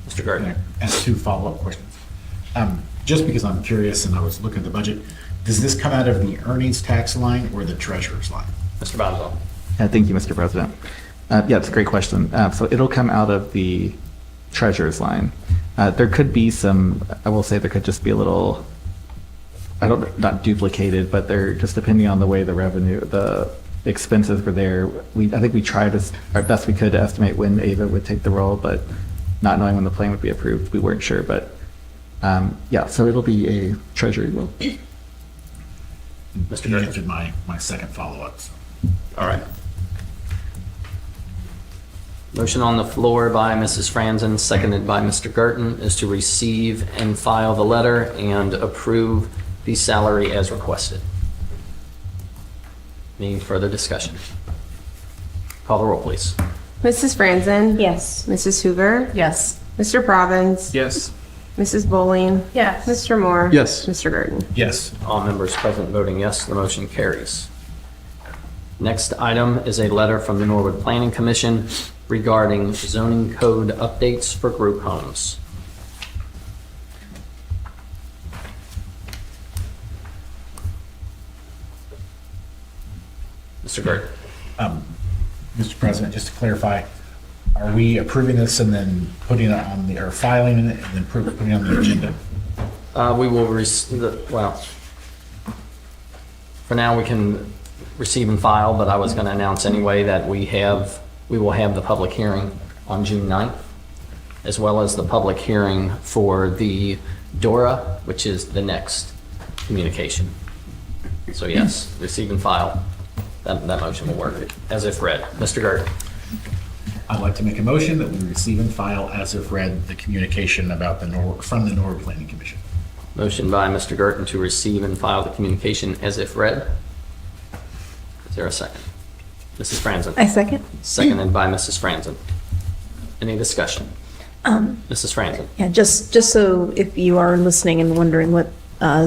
Mr. Gardner. And 2 follow-up questions. Just because I'm curious and I was looking at the budget, does this come out of the earnings tax line or the treasurer's line? Mr. Boswell. Thank you, Mr. President. Yeah, it's a great question. So it'll come out of the treasurer's line. There could be I will say there could just be a little, not duplicated, but they're just depending on the way the expenses were there. I think we tried our best we could to estimate when Ava would take the role, but not knowing when the plan would be approved, we weren't sure. But yeah, so it'll be a treasury role. Mr. You answered my second follow-up. So. All right. Motion on the floor by Mrs. Franzen, seconded by Mr. Garten, is to receive and file the letter and approve the salary as requested. Any further discussion? Call the roll, please. Mrs. Franzen? Yes. Mrs. Hoover? Yes. Mr. Province? Yes. Mrs. Bowling? Yes. Mr. Moore? Yes. Mr. Gurdon? Yes. All members present voting yes, the motion carries. Next item is a letter from the Norwood Planning Commission regarding zoning code updates for group homes. Mr. Gert. Mr. President, just to clarify, are we approving this and then putting it on the, or filing it and then putting it on the agenda? We will, well, for now we can receive and file, but I was going to announce anyway that we will have the public hearing on June 9th, as well as the public hearing for the DORA, which is the next communication. So yes, receive and file. That motion will work as if read. Mr. Gert. I'd like to make a motion that we receive and file as if read the communication about from the Norwood Planning Commission. Motion by Mr. Gerton to receive and file the communication as if read. Is there a second? Mrs. Franzen. I second. Seconded by Mrs. Franzen. Any discussion? Mrs. Franzen. Yeah, just so if you are listening and wondering what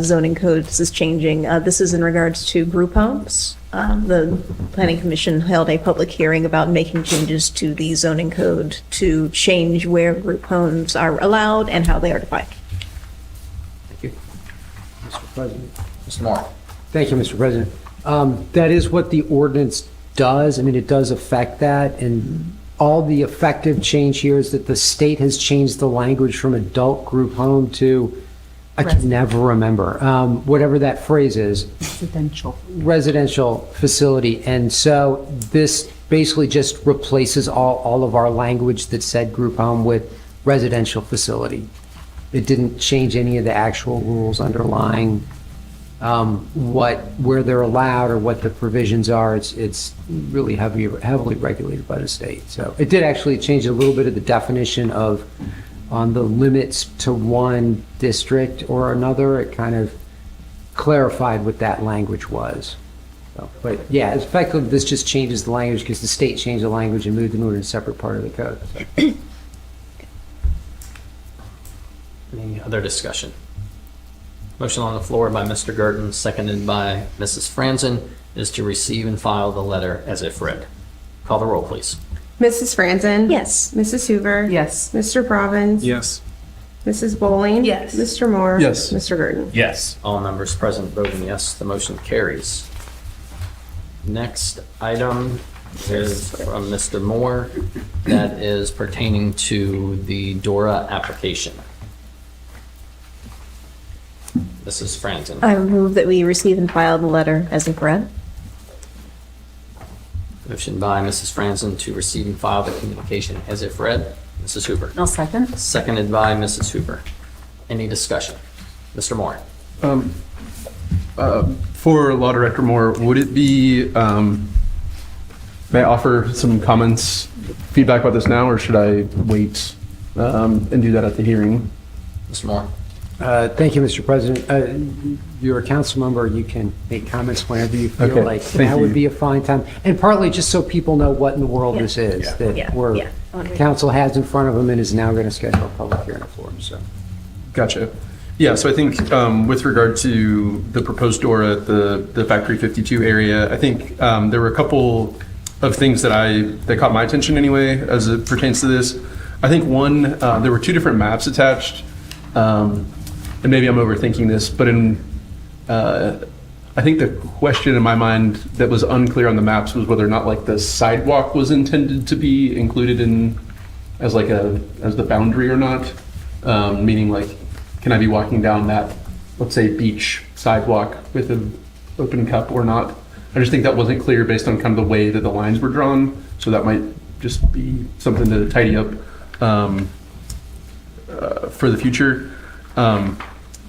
zoning code this is changing, this is in regards to group homes. The Planning Commission held a public hearing about making changes to the zoning code to change where group homes are allowed and how they are defined. Thank you. Mr. President. Mr. Moore. Thank you, Mr. President. That is what the ordinance does. I mean, it does affect that, and all the effective change here is that the state has changed the language from adult group home to, I can never remember, whatever that phrase is. Residential facility. And so this basically just replaces all of our language that said group home with residential facility. It didn't change any of the actual rules underlying where they're allowed or what the provisions are. It's really heavily regulated by the state. So it did actually change a little bit of the definition on the limits to one district or another. It kind of clarified what that language was. So, but yeah, effectively this just changes the language because the state changed the language and moved it into a separate part of the code. So. Any other discussion? Motion on the floor by Mr. Gerton, seconded by Mrs. Franzen, is to receive and file the letter as if read. Call the roll, please. Mrs. Franzen? Yes. Mrs. Hoover? Yes. Mr. Province? Yes. Mrs. Bowling? Yes. Mr. Moore? Yes. Mr. Gurdon? Yes. All members present voting yes, the motion carries. Next item is from Mr. Moore, that is pertaining to the DORA application. Mrs. Franzen. I move that we receive and file the letter as if read. Motion by Mrs. Franzen to receive and file the communication as if read. Mrs. Hoover. I'll second. Seconded by Mrs. Hoover. Any discussion? Mr. Moore. For Law Director Moore, would it be, may I offer some comments, feedback about this now, or should I wait and do that at the hearing? Mr. Moore. Thank you, Mr. President. You're a council member, you can make comments whenever you feel Okay, like thank that you. would be a fine time. And partly just so people know what in the world this is, Yeah, that we're, yeah. council has in front of them and is now going to schedule a public hearing for them, so. Gotcha. Yeah, so I think with regard to the proposed door at the Factory 52 area, I think there were a couple of things that caught my attention anyway as it pertains to this. I think one, there were two different maps attached, and maybe I'm overthinking this, but I think the question in my mind that was unclear on the maps was whether or not like the sidewalk was intended to be included in as the boundary or not, meaning like, can I be walking down that, let's say, beach sidewalk with an open cup or not? I just think that wasn't clear based on kind of the way that the lines were drawn. So that might just be something to tidy up for the future.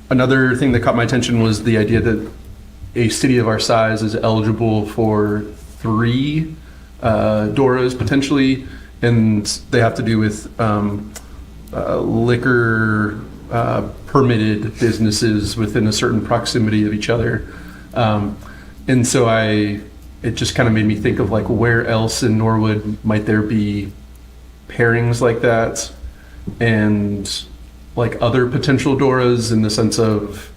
Another thing that caught my attention was the idea that a city of our size is eligible for 3 DORAs potentially, and they have to do with liquor permitted businesses within a certain proximity of each other. And so it just kind of made me think of like where else in Norwood might there be pairings like that, and like other potential DORAs in the sense of,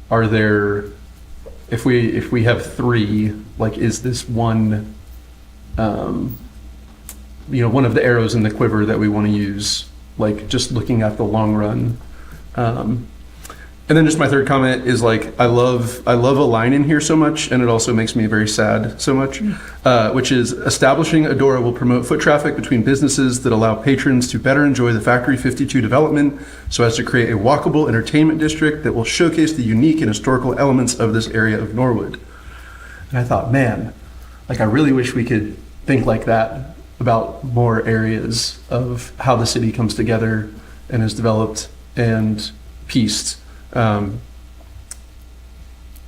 are there, if we have 3, like is this one, one of the arrows in the quiver that we want to use, like just looking at the long run. And then just my third comment is like, I love a line in here so much, and it also makes me very sad so much, which is establishing a DORA will promote foot traffic between businesses that allow patrons to better enjoy the Factory 52 development so as to create a walkable entertainment district that will showcase the unique and historical elements of this area of Norwood. And I thought, man, like I really wish we could think like that about more areas of how the city comes together and is developed and pieced.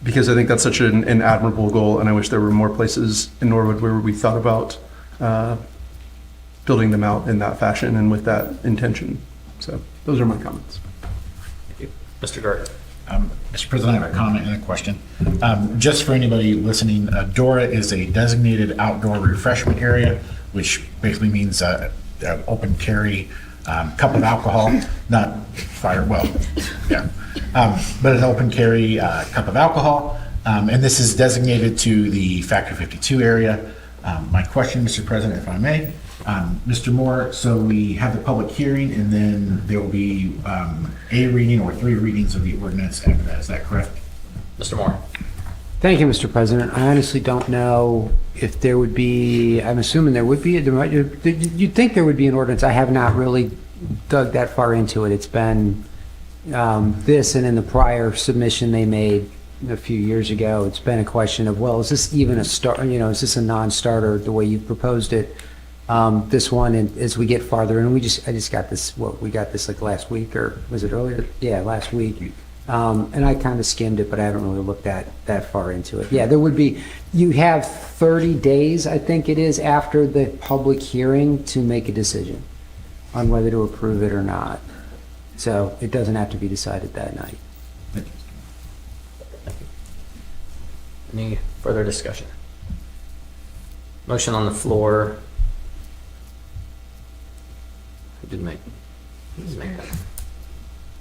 Because I think that's such an admirable goal, and I wish there were more places in Norwood where we thought about building them out in that fashion and with that intention. So those are my comments. Thank you. Mr. Gardner. Mr. President, I have a comment and a question. Just for anybody listening, DORA is a designated outdoor refreshment area, which basically means open carry cup of alcohol, not fire, well, yeah, but an open carry cup of alcohol. And this is designated to the Factory 52 area. My question, Mr. President, if I may, Mr. Moore, so we have the public hearing and then there will be a reading or 3 readings of the ordinance after that. Is that correct? Mr. Moore. Thank you, Mr. President. I honestly don't know if there would be, I'm assuming there would be, you'd think there would be an ordinance. I have not really dug that far into it. It's been this, and in the prior submission they made a few years ago, it's been a question of, well, is this even a start, is this a non-starter the way you proposed it? This one, and as we get farther, and I just got this, we got this like last week, or was it earlier? Yeah, last week. And I kind of skimmed it, but I haven't really looked that far into it. Yeah, there would be, you have 30 days, I think it is, after the public hearing to make a decision on whether to approve it or not. So it doesn't have to be decided that night. Thank you. Any further discussion? Motion on the floor. Who did make that?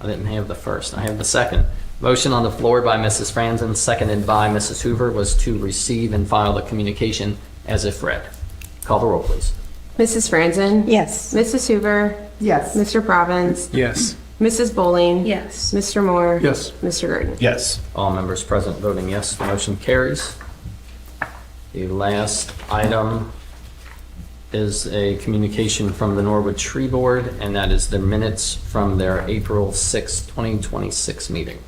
I didn't have the first. I have the second. Motion on the floor by Mrs. Franzen, seconded by Mrs. Hoover, was to receive and file the communication as if read. Call the roll, please. Mrs. Franzen? Yes. Mrs. Hoover? Yes. Mr. Province? Yes. Mrs. Bowling? Yes. Mr. Moore? Yes. Mr. Gurdon? Yes. All members present voting yes, the motion carries. The last item is a communication from the Norwood Tree Board, and that is the minutes from their April 6, 2026 meeting.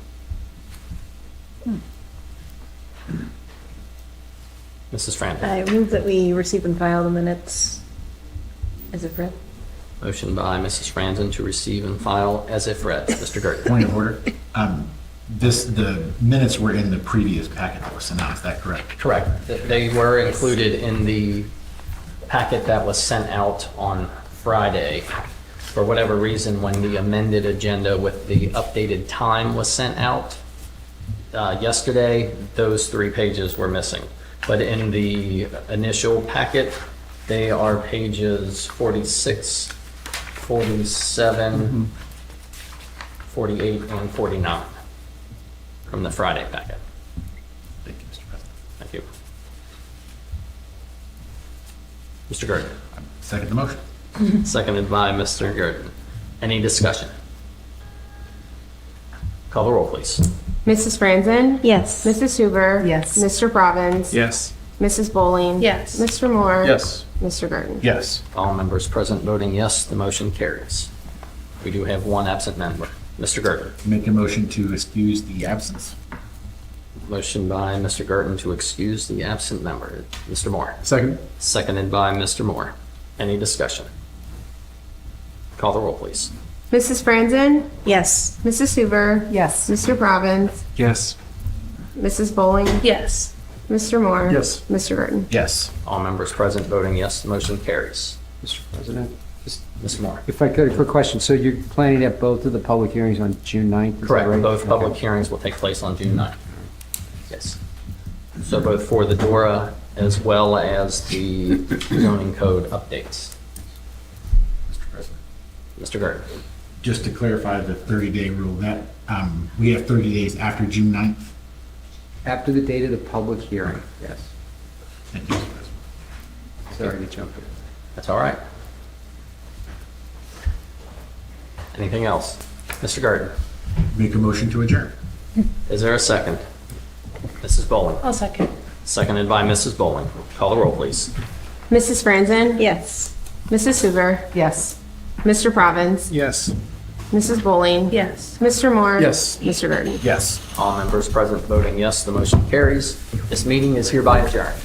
Mrs. Franzen. I move that we receive and file the minutes as if read. Motion by Mrs. Franzen to receive and file as if read. Mr. Gerton. Point of order. The minutes were in the previous packet that was sent out, is that correct? Correct. They were included in the packet that was sent out on Friday. For whatever reason, when the amended agenda with the updated time was sent out yesterday, those 3 pages were missing. But in the initial packet, they are pages 46, 47, 48, and 49 from the Friday packet. Thank you, Mr. President. Thank you. Mr. Gerton. Second the motion. Seconded by Mr. Gerton. Any discussion? Call the roll, please. Mrs. Franzen? Yes. Mrs. Hoover? Yes. Mr. Robbins? Yes. Mrs. Bowling? Yes. Mr. Moore? Yes. Mr. Gerton? Yes. All members present voting yes, the motion carries. We do have one absent member. Mr. Gerton. Make a motion to excuse the absence. Motion by Mr. Gerton to excuse the absent member. Mr. Moore. Second? Seconded by Mr. Moore. Any discussion? Call the roll, please. Mrs. Franzen? Yes. Mrs. Hoover? Yes. Mr. Robbins? Yes. Mrs. Bowling? Yes. Mr. Moore? Yes. Mr. Gerton? Yes. All members present voting yes, the motion carries. Mr. President, just Mr. Moore. if I could, a quick question. So you're planning to have both of the public hearings on June 9th? is that Correct. right? Both public Okay. hearings will take place on June 9th. Yes. So both for the DORA as well as the zoning code updates. Mr. President. Mr. Gerton. Just to clarify the 30-day rule, that we have 30 days after June 9th. After the date of the public hearing, yes. Thank you, Mr. President. Sorry to jump in. That's all right. Anything else? Mr. Gerton. Make a motion to adjourn. Is there a second? Mrs. Bowling. I'll second. Seconded by Mrs. Bowling. Call the roll, please. Mrs. Franzen? Yes. Mrs. Hoover? Yes. Mr. Province? Yes. Mrs. Bowling? Yes. Mr. Moore? Yes. Mr. Gerton? Yes. All members present voting yes, the motion carries. This meeting is hereby adjourned.